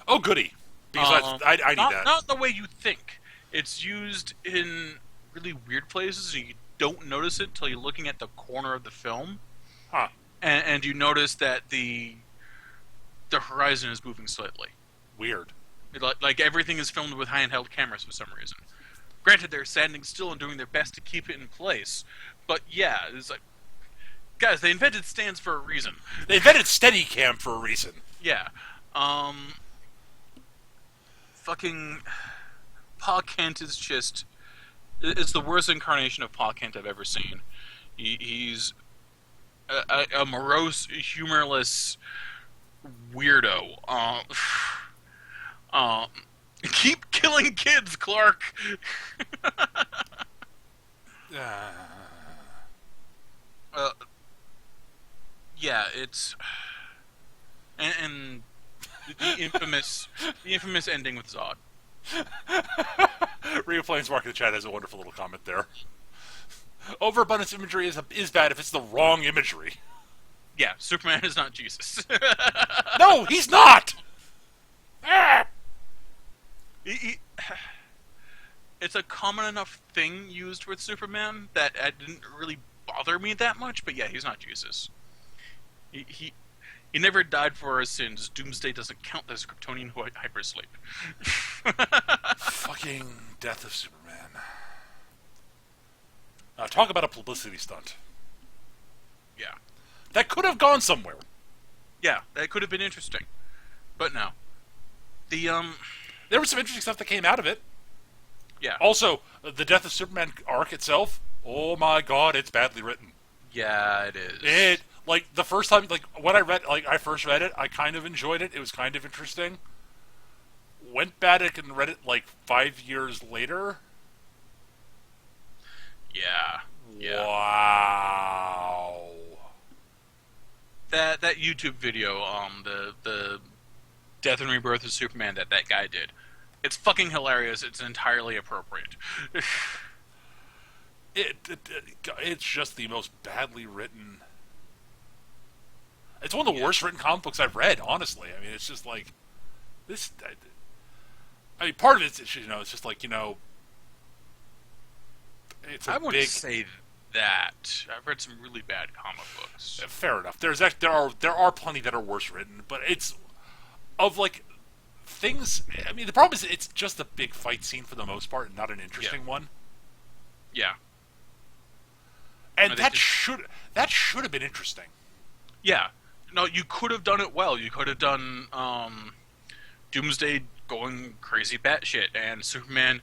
Oh, goody. Because I need that. Not the way you think. It's used in really weird places, and you don't notice it until you're looking at the corner of the film. Huh. And you notice that the horizon is moving slightly. Weird. Like everything is filmed with handheld cameras for some reason. Granted, they're standing still and doing their best to keep it in place. But yeah, it's like... Guys, they invented stands for a reason. They invented Steadicam for a reason. Yeah. Fucking... Pa Kent is just... It's the worst incarnation of Pa Kent I've ever seen. He's a morose, humorless weirdo. Keep killing kids, Clark! Yeah, it's... And the infamous ending with Zod. Rio Planeswalker in the chat has a wonderful little comment there. Overabundance imagery is bad if it's the wrong imagery. Yeah, Superman is not Jesus. No, he's not! It's a common enough thing used with Superman that it didn't really bother me that much, but yeah, he's not Jesus. He never died for our sins. Doomsday doesn't count as Kryptonian hypersleep. Fucking death of Superman. Talk about a publicity stunt. Yeah. That could have gone somewhere. Yeah, that could have been interesting. But no. There was some interesting stuff that came out of it. Yeah. Also, the Death of Superman arc itself, oh my god, it's badly written. Yeah, it is. Like, the first time, like, when I first read it, I kind of enjoyed it. It was kind of interesting. Went back and read it, like, 5 years later. Yeah. Wow. That YouTube video, the Death and Rebirth of Superman that guy did, it's fucking hilarious. It's entirely appropriate. It's just the most badly written... It's one of the worst written comic books I've read, honestly. I mean, it's just like... this. I mean, part of it's, it's just like, it's a I wouldn't big... say that. I've read some really bad comic books. Fair enough. There are plenty that are worse written, but it's... Of, like, things... I mean, the problem is it's just a big fight scene for the most part, and not an interesting one. Yeah. And that should have been interesting. Yeah. No, you could have done it well. You could have done Doomsday going crazy batshit and Superman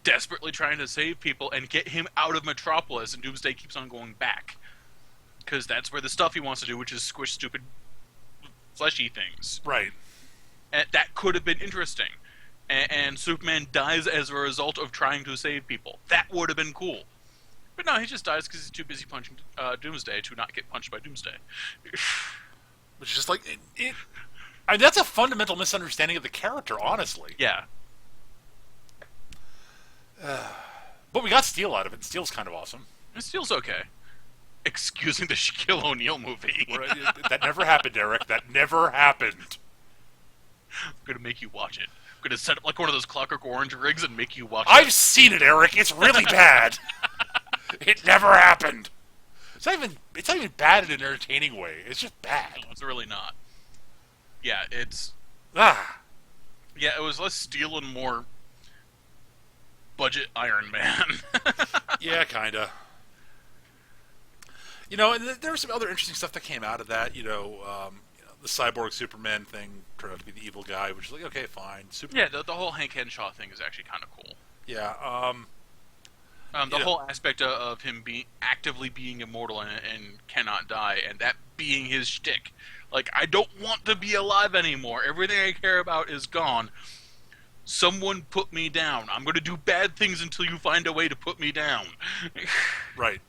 desperately trying to save people and get him out of Metropolis, and Doomsday keeps on going back. Because that's where the stuff he wants to do, which is squish stupid fleshy things. Right. And that could have been interesting. And Superman dies as a result of trying to save people. That would have been cool. But no, he just dies because he's too busy punching Doomsday to not get punched by Doomsday. Which is just like... I mean, that's a fundamental misunderstanding of the character, honestly. Yeah. But we got Steel out of it, and Steel's kind of awesome. And Steel's okay. Excusing the Shaquille O'Neal movie. That never happened, Eric. That never happened. I'm going to make you watch it. I'm going to set up like one of those Clockwork Orange rigs and make you watch it. I've seen it, Eric. It's really bad. It never happened. It's not even bad in an entertaining way. It's just bad. No, it's really not. Yeah, it's... Yeah, it was less Steel and more budget Iron Man. Yeah, kinda. And there was some other interesting stuff that came out of that. The Cyborg Superman thing turned out to be the evil guy, which is like, okay, fine. Yeah, the whole Hank Henshaw thing is actually kind of cool. Yeah. The whole aspect of him being actively being immortal and cannot die, and that being his shtick. Like, I don't want to be alive anymore. Everything I care about is gone. Someone put me down. I'm going to do bad things until you find a way to put me down. Right.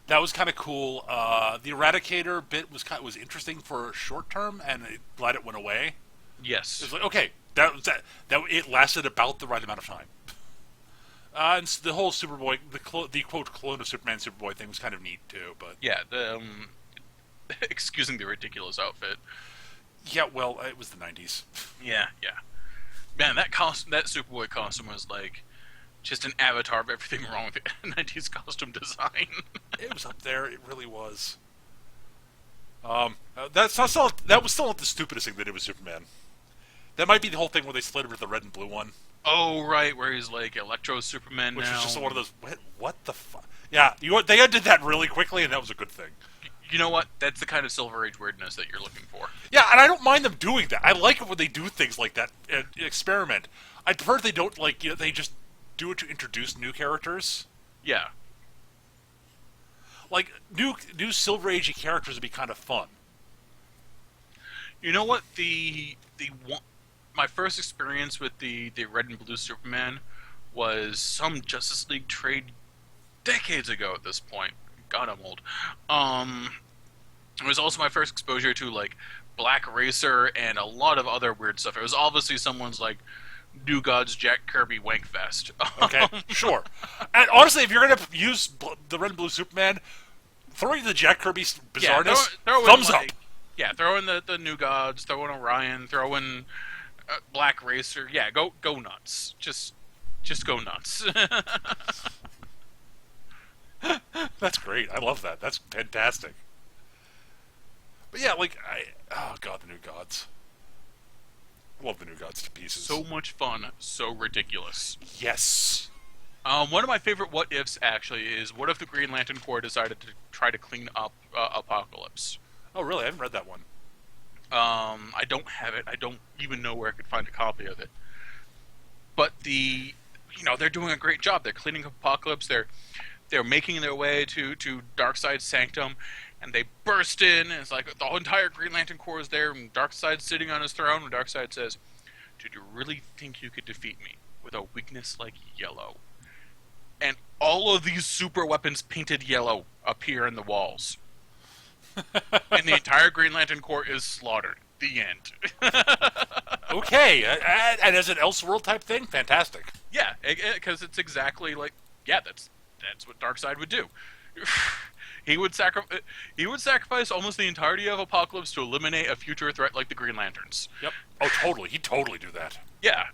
That was kind of cool. The Eradicator bit was interesting for a short term, and glad it went away. Yes. It was like, okay, that it lasted about the right amount of time. And the whole Superboy, the quote clone of Superman Superboy thing was kind of neat too. But yeah, excusing the ridiculous outfit. Yeah, well, it was the '90s. Yeah. Man, that Superboy costume was like just an avatar of everything wrong with the '90s costume design. It was up there. It really was. That was still not the stupidest thing they did with Superman. That might be the whole thing where they split him into the red and blue one. Oh, right, where he's like Electro Superman Which now. was just one of those, what the fuck? Yeah, they did that really quickly, and that was a good thing. You know what? That's the kind of Silver Age weirdness that you're looking for. Yeah, and I don't mind them doing that. I like it when they do things like that, experiment. I prefer if they don't, they just do it to introduce new characters. Yeah. Like, new Silver Age characters would be kind of fun. You know what? My first experience with the red and blue Superman was some Justice League trade decades ago at this point. God, I'm old. It was also my first exposure to, like, Black Racer and a lot of other weird stuff. It was obviously someone's, like, New Gods Jack Kirby Wankfest. Okay, sure. And honestly, if you're going to use the red and blue Superman, throw in the Jack Kirby bizarreness, throw thumbs in, up. Yeah, throw in the New Gods, throw in Orion, throw in Black Racer. Yeah, go nuts. Just go nuts. That's great. I love that. That's fantastic. But yeah, oh god, the New Gods. I love the New Gods to pieces. So much fun, so ridiculous. Yes. One of my favorite what ifs actually is, what if the Green Lantern Corps decided to try to clean up Apocalypse? Oh really? I haven't read that one. I don't have it. I don't even know where I could find a copy of it. But they're doing a great job. They're cleaning up Apocalypse. They're making their way to Darkseid's sanctum, and they burst in, and it's like the entire Green Lantern Corps is there, and Darkseid's sitting on his throne, and Darkseid says, "Did you really think you could defeat me with a weakness like yellow?" And all of these super weapons painted yellow appear in the walls. And the entire Green Lantern Corps is slaughtered. The end. Okay, and as an Elseworld type thing, fantastic. Yeah, because it's exactly like, yeah, that's what Darkseid would do. He would sacrifice almost the entirety of Apocalypse to eliminate a future threat like the Green Lanterns. Yep. Oh, totally. He'd totally do that. Yeah.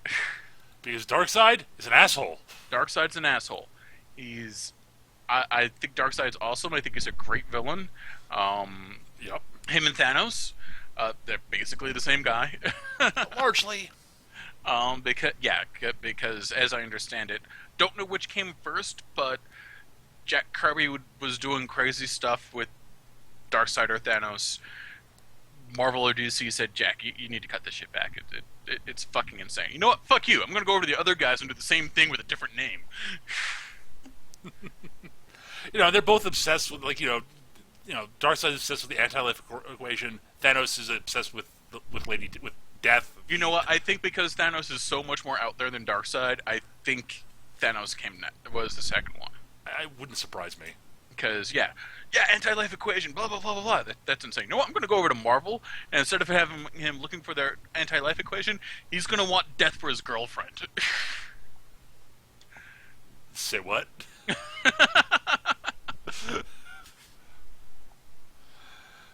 Because Darkseid is an asshole. Darkseid's an asshole. I think Darkseid's awesome. I think he's a great villain. Yep. Him and Thanos, they're basically the same guy. Largely. Because as I understand it, don't know which came first, but Jack Kirby was doing crazy stuff with Darkseid or Thanos. Marvel or DC said, "Jack, you need to cut this shit back. It's fucking insane. You know what? Fuck you. I'm going to go over to the other guys and do the same thing with a different name." They're both obsessed with, Darkseid is obsessed with the anti-life equation. Thanos is obsessed with death. You know what? I think because Thanos is so much more out there than Darkseid, I think Thanos was the second one. I wouldn't surprise me. Because, anti-life equation, blah, blah, blah, blah, blah. That's insane. You know what? I'm going to go over to Marvel, and instead of having him looking for their anti-life equation, he's going to want death for his girlfriend. Say what?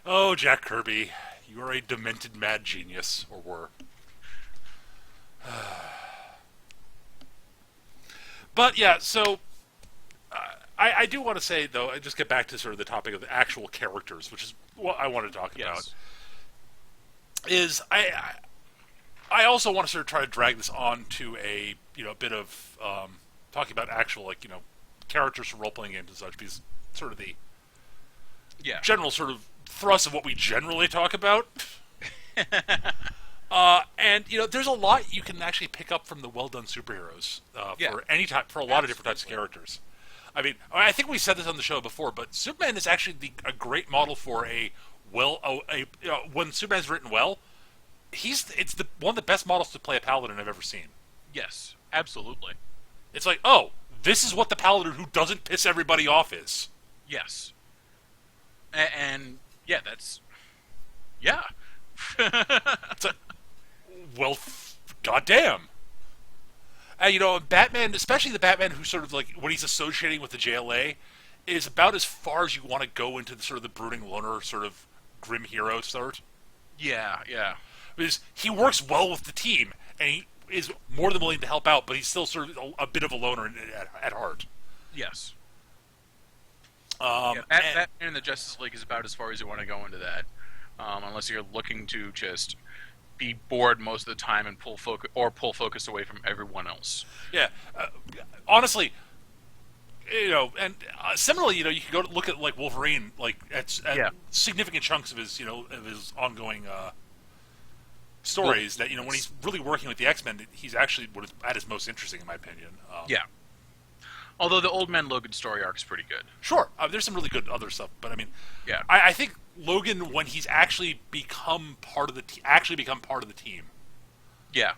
Oh, Jack Kirby, you are a demented mad genius, or were. But yeah, so I do want to say, though, I just get back to sort of the topic of the actual characters, which is what I want to talk about. Is I also want to sort of try to drag this on to a bit of talking about actual characters from role playing games and such, because sort of the general sort of thrust of what we generally talk about. And there's a lot you can actually pick up from the well done superheroes Yeah, for any type for a lot of different types of absolutely. characters. I mean, I think we said this on the show before, but Superman is actually a great model for when Superman's written well. It's one of the best models to play a paladin I've ever seen. Yes, absolutely. It's like, oh, this is what the paladin who doesn't piss everybody off is. Yes, and yeah, that's yeah. It's like, well, goddamn. And Batman, especially the Batman who sort of like when he's associating with the JLA, is about as far as you want to go into the sort of the brooding loner sort of grim hero sort. Yeah, yeah. Because he works well with the team and he is more than willing to help out, but he's still sort of a bit of a loner at heart. Yes. Um, Yeah, and, Batman and the Justice League is about as far as you want to go into that, unless you're looking to just be bored most of the time and pull focus away from everyone else. yeah, honestly, and similarly, you can go to look at like Wolverine, like at Yeah. significant chunks of his ongoing stories. That when he's really working with the X-Men, he's actually at his most interesting, in my opinion. Yeah. Although the Old Man Logan story arc is pretty good. Sure, there's some really good other stuff, but I mean, Yeah. I think Logan, when he's actually become part of the team, Yeah.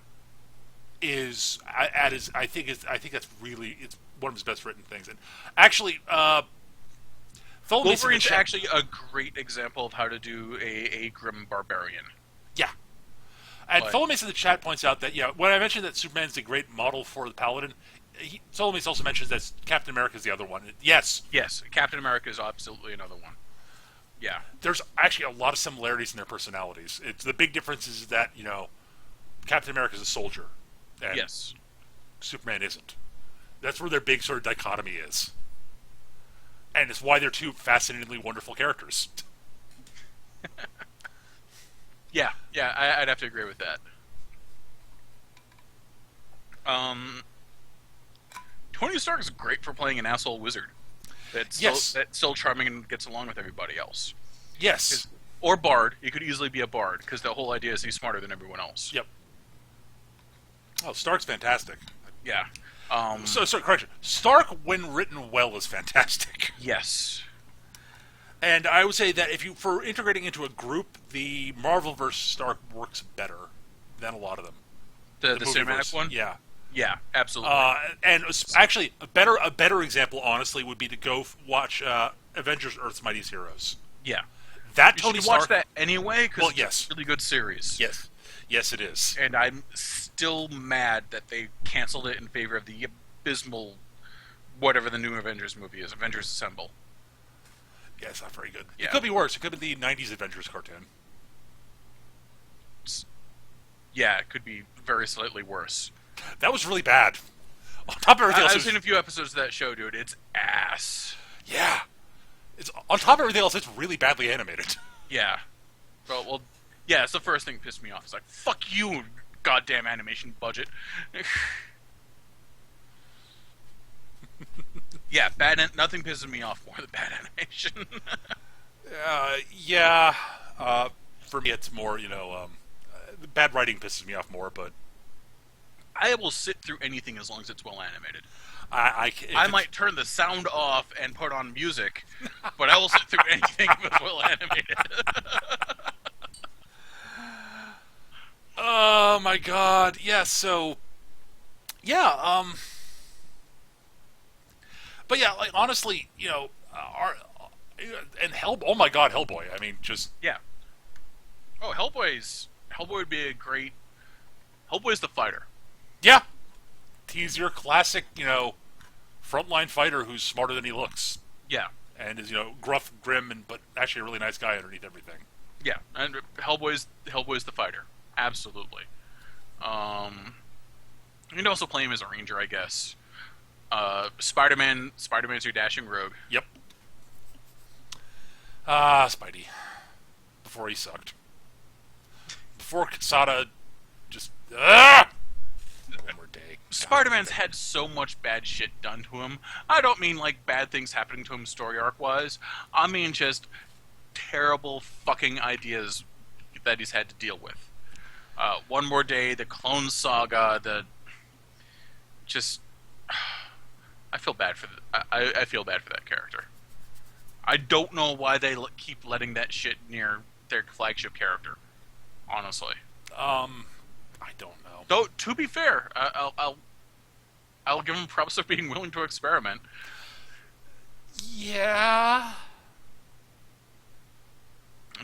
is at his. I think that's really it's one of his best written things. And actually, fellow Mason in the Wolverine's chat- actually a great example of how to do a grim barbarian. yeah. And But- fellow Mason in the chat points out that when I mentioned that Superman's a great model for the Paladin, fellow Mason also mentions that Captain America is the other one. Yes, Yes, Captain America is absolutely another one. Yeah. there's actually a lot of similarities in their personalities. It's the big difference is that Captain America is a soldier, and Yes. Superman isn't. That's where their big sort of dichotomy is, and it's why they're two fascinatingly wonderful characters. Yeah. Yeah. I'd have to agree with that. Tony Stark is great for playing an asshole wizard. That's Yes. that's still charming and gets along with everybody else. Yes. Or bard. He could easily be a bard because the whole idea is he's smarter than everyone else. Yep. Oh, Stark's fantastic. Yeah. So correction. Stark, when written well, is fantastic. Yes. And I would say that for integrating into a group, the Marvel versus Stark works better than a lot of them. The movie cinematic verse. one. Yeah. Yeah. Absolutely. And actually, a better example, honestly, would be to go watch Avengers: Earth's Mightiest Heroes. yeah. That You Tony should Stark. watch that anyway because Well, it's yes. a really good series. Yes, it is. And I'm still mad that they canceled it in favor of the abysmal, whatever the new Avengers movie is, Avengers Assemble. Yeah, it's not very good. Yeah. It could be worse. It could be the '90s Avengers cartoon. Yeah, it could be very slightly worse. That was really bad. On top of everything else, I've seen a few episodes of that show, dude. It's ass. yeah. It's on top of everything else. It's really badly animated. Yeah. Well, yeah. It's the first thing that pissed me off. It's like, fuck you, goddamn animation budget. Yeah, nothing pisses me off more than bad animation. Yeah. For me, it's more bad writing pisses me off more, but I will sit through anything as long as it's well animated. I Might turn the sound off and put on music, but I will sit through anything if it's well animated. Oh my god. Yeah. So. Yeah. But yeah, like honestly, and Oh my god, Hellboy. I mean, just Yeah. Oh, Hellboy would be a great. Hellboy's the fighter. yeah. He's your classic, frontline fighter who's smarter than he looks, Yeah. and is gruff, grim, but actually a really nice guy underneath everything. Yeah, and Hellboy's the fighter. Absolutely. You can also play him as a ranger, I guess. Spider-Man's your dashing rogue. Yep. Spidey. Before he sucked. Before Quesada just one more day. Spider-Man's had so much bad shit done to him. I don't mean like bad things happening to him story arc wise. I mean just terrible fucking ideas that he's had to deal with. One More Day, the Clone Saga, just I feel bad for I feel bad for that character. I don't know why they keep letting that shit near their flagship character. Honestly, I don't know. though to be fair, I'll give them props for being willing to experiment. Yeah.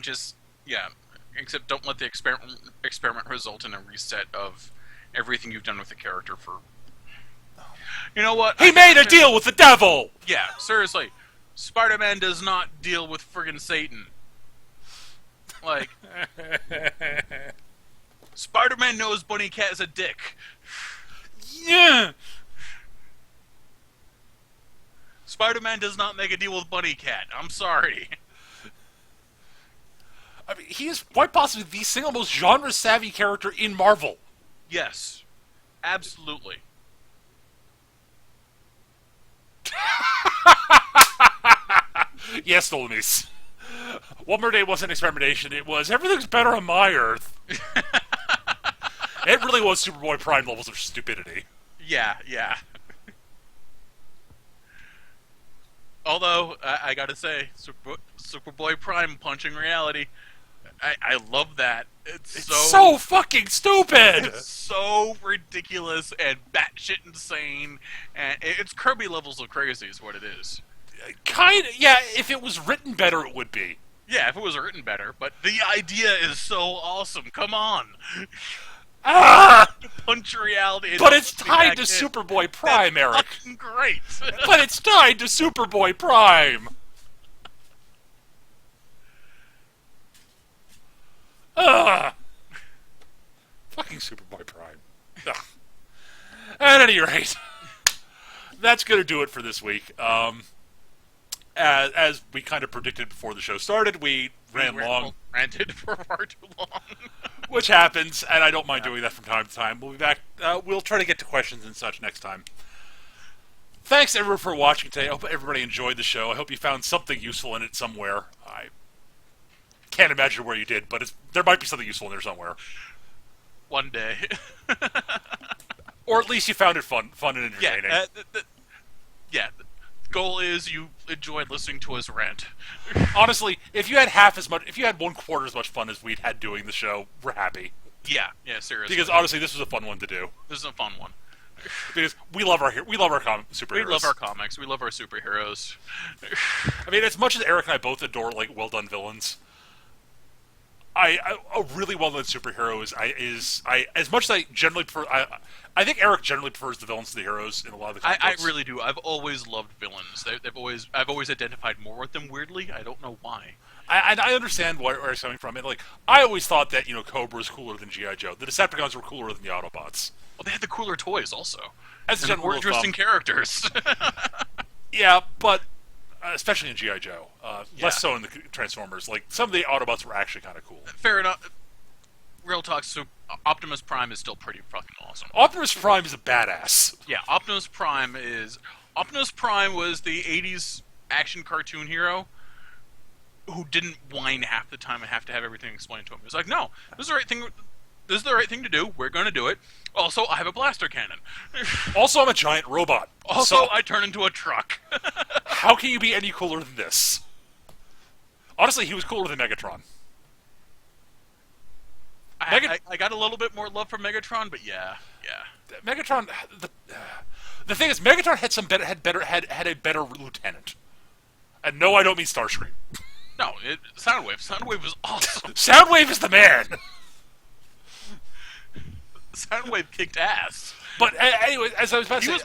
Just yeah, except don't let the experiment result in a reset of everything you've done with the character for. You know what? He made a deal with the devil! Yeah, seriously. Spider-Man does not deal with friggin' Satan. Like, Spider-Man knows Bunny Cat is a dick. Yeah. Spider-Man does not make a deal with Bunny Cat. I'm sorry. I mean, he is quite possibly the single most genre-savvy character in Marvel. Yes. Absolutely. Yes, Dolomis. One More Day wasn't experimentation. It was everything's better on my Earth. It really was Superboy Prime levels of stupidity. Yeah, yeah. Although, I gotta say, Superboy Prime punching reality, I love that. It's so fucking stupid! It's so ridiculous and batshit insane, and it's Kirby levels of crazy is what it is. Yeah, if it was written better, it would be. Yeah, if it was written better, but the idea is so awesome. Come on. Punch reality. But it's tied to Superboy Prime, That's Eric. fucking great. But it's tied to Superboy Prime. Fucking Superboy Prime. Ugh. At any rate, that's going to do it for this week. As we kind of predicted before the show started, we ranted for far too long. Which happens, and I don't mind doing that from time to time. We'll be back. We'll try to get to questions and such next time. Thanks, everyone, for watching today. I hope everybody enjoyed the show. I hope you found something useful in it somewhere. I can't imagine where you did, but there might be something useful in there somewhere. One day. Or at least you found it fun and entertaining. Yeah, the goal is you enjoyed listening to us rant. Honestly, if you had if you had 1/4 as much fun as we'd had doing the show, we're happy. Yeah, seriously. Because honestly, this was a fun one to do. This is a fun one. Because we love our superheroes. We love our comics. We love our superheroes. I mean, as much as Eric and I both adore well done villains, a really well done superhero is as much as I generally prefer. I think Eric generally prefers the villains to the heroes in a lot of the comic books. I really do. I've always loved villains. I've always identified more with them. Weirdly, I don't know why. I understand where it's coming from. And I always thought that Cobra was cooler than G.I. Joe. The Decepticons were cooler than the Autobots. Well, they had the cooler toys also. As and more interesting characters. Yeah, but especially in G.I. Joe, less so in the Transformers. Some of the Autobots were actually kind of cool. Fair enough. Real talk. So Optimus Prime is still pretty fucking awesome. Optimus Prime is a badass. Yeah, Optimus Prime was the '80s action cartoon hero who didn't whine half the time and have to have everything explained to him. He was like, "No, this is the right thing. This is the right thing to do. We're going to do it. Also, I have a blaster cannon. Also, I'm a giant robot. Also, I turn into a truck. How can you be any cooler than this?" Honestly, he was cooler than Megatron. I got a little bit more love for Megatron, but yeah. Megatron. The thing is, Megatron had a better lieutenant. And no, I don't mean Starscream. No, Soundwave. Soundwave was awesome. Soundwave is the man. Soundwave kicked ass. But anyway, as I was about to say, he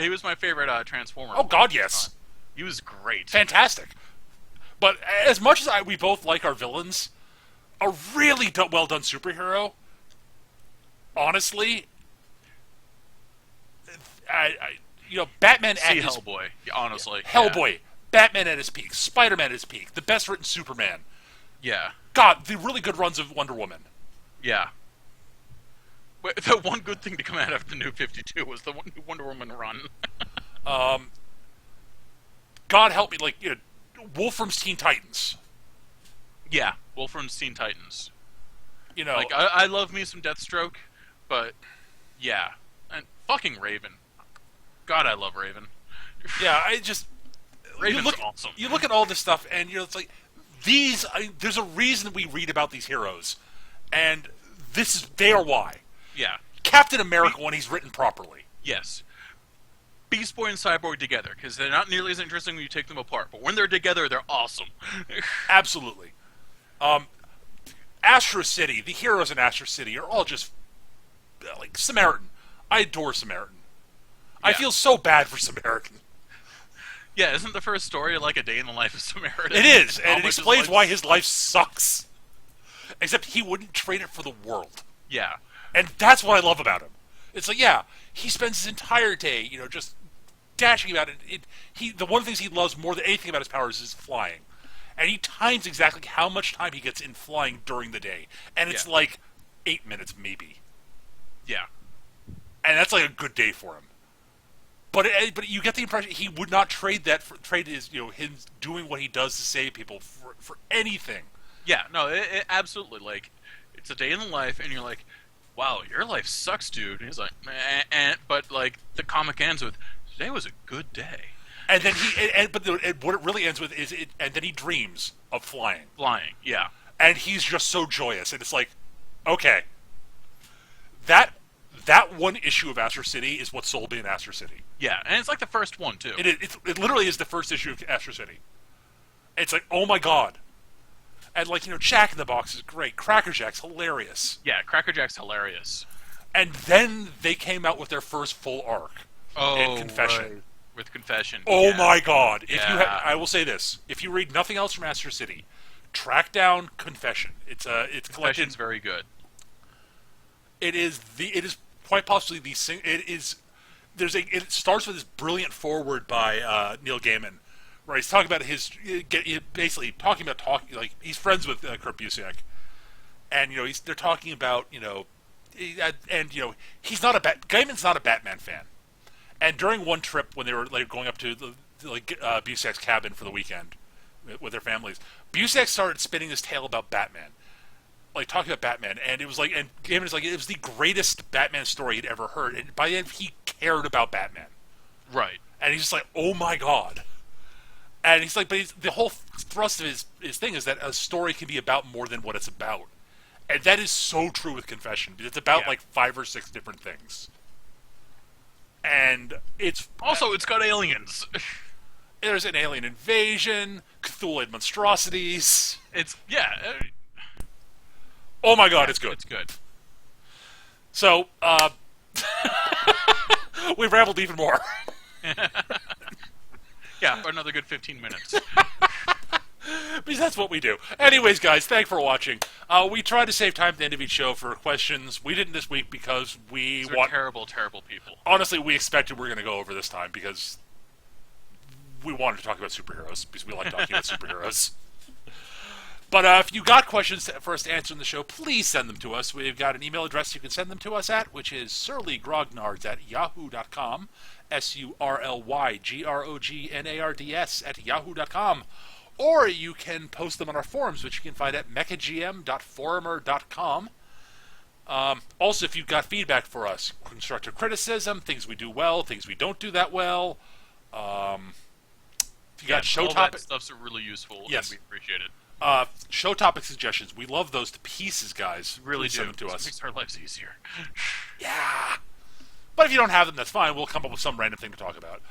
was my favorite Transformer. Oh God, yes. He was great. Fantastic. But as much as we both like our villains, a really well done superhero, honestly, Batman at his Hellboy. Honestly, Hellboy, yeah. Batman at his peak, Spider-Man at his peak, the best written Superman. Yeah. God, the really good runs of Wonder Woman. Yeah. But the one good thing to come out of the New 52 was the Wonder Woman run. God help me, Wolfram's Teen Titans. Yeah, Wolfram's Teen Titans. You know, like I love me some Deathstroke, but yeah, and fucking Raven. God, I love Raven. yeah, I just Raven's awesome. You look at all this stuff, and it's like there's a reason we read about these heroes, and they are why. Yeah, Captain America when he's written properly. yes. Beast Boy and Cyborg together, because they're not nearly as interesting when you take them apart, but when they're together, they're awesome. Absolutely. Astro City, the heroes in Astro City are all just like Samaritan. I adore Samaritan. I feel so bad for Samaritan. Yeah, isn't the first story like a day in the life of Samaritan? It is, and it explains why his life sucks. Except he wouldn't trade it for the world. Yeah. And that's what I love about him. It's like, yeah, he spends his entire day, just dashing about it. The one of the things he loves more than anything about his powers is flying. And he times exactly how much time he gets in flying during the day. And it's like 8 minutes, maybe. Yeah. And that's like a good day for him. But you get the impression he would not trade his him doing what he does to save people for anything. Yeah, no, it absolutely, like, it's a day in the life, and you're like, wow, your life sucks, dude. And he's like, but like the comic ends with, today was a good day. And then what it really ends with is and then he dreams of flying. Flying, yeah. And he's just so joyous, and it's like, okay, that one issue of Astro City is what sold me in Astro City. Yeah, and it's like the first one too. It literally is the first issue of Astro City. It's like, oh my god. And like, Jack in the Box is great. Cracker Jack's hilarious. Yeah, Cracker Jack's hilarious. And then they came out with their first full arc. In Confession. Right. With Confession. Oh my god. Yeah. I will say this. If you read nothing else from Astro City, track down Confession. It's Confession's collected. very good. It is quite possibly the sing. It starts with this brilliant foreword by Neil Gaiman, where he's talking about like he's friends with Kurt Busiek, and they're talking about he's not Gaiman's not a Batman fan, and during one trip when they were like going up to Busiek's cabin for the weekend with their families, Busiek started spinning this tale about Batman. Like talking about Batman, and it was like, and Gaiman is like, it was the greatest Batman story he'd ever heard, and by the end he cared about Batman, right? And he's just like, oh my god, and he's like, but the whole thrust of his thing is that a story can be about more than what it's about, and that is so true with Confession. It's about like 5 or 6 different things, and it's got aliens. There's an alien invasion, Cthulhu monstrosities. Oh my god, it's good. It's good. So, we've rambled even more. Yeah, for another good 15 minutes. Because that's what we do. Anyways, guys, thanks for watching. We try to save time at the end of each show for questions. We didn't this week because we're terrible, terrible people. Honestly, we expected we were going to go over this time because we wanted to talk about superheroes, because we like talking about superheroes. But if you got questions for us to answer in the show, please send them to us. We've got an email address you can send them to us at, which is surlygrognards@yahoo.com, surlygrognards@yahoo.com. Or you can post them on our forums, which you can find at mechagm.forumer.com. Also, if you've got feedback for us, constructive criticism, things we do well, things we don't do that well. If you got show topics, that stuff's really useful. Yes, and we appreciate it. Show topic suggestions. We love those to pieces, guys. Really Please do. Send them to us. It makes our lives easier. Yeah. But if you don't have them, that's fine. We'll come up with some random thing to talk about.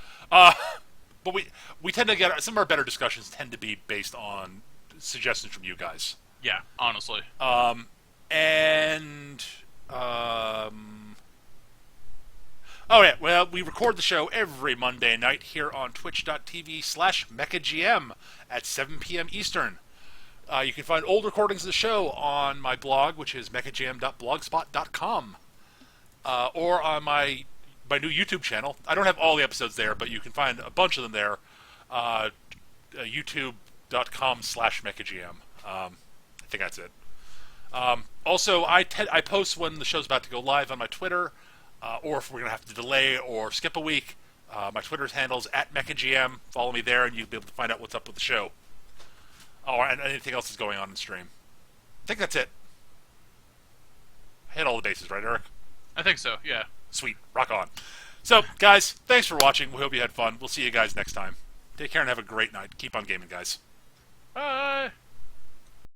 But we tend to get some of our better discussions tend to be based on suggestions from you guys. Yeah, honestly. Oh yeah, well, we record the show every Monday night here on twitch.tv/mechagm at 7 p.m. Eastern. You can find old recordings of the show on my blog, which is mechagm.blogspot.com, or on my new YouTube channel. I don't have all the episodes there, but you can find a bunch of them there. YouTube.com/mechagm. I think that's it. Also, I post when the show's about to go live on my Twitter, or if we're going to have to delay or skip a week. My Twitter's handle's @mechagm. Follow me there, and you'll be able to find out what's up with the show. Oh, and anything else that's going on in stream. I think that's it. hit all the bases, right, Eric? I think so. Yeah. Sweet. Rock on. So, guys, thanks for watching. We hope you had fun. We'll see you guys next time. Take care and have a great night. Keep on gaming, guys. Bye.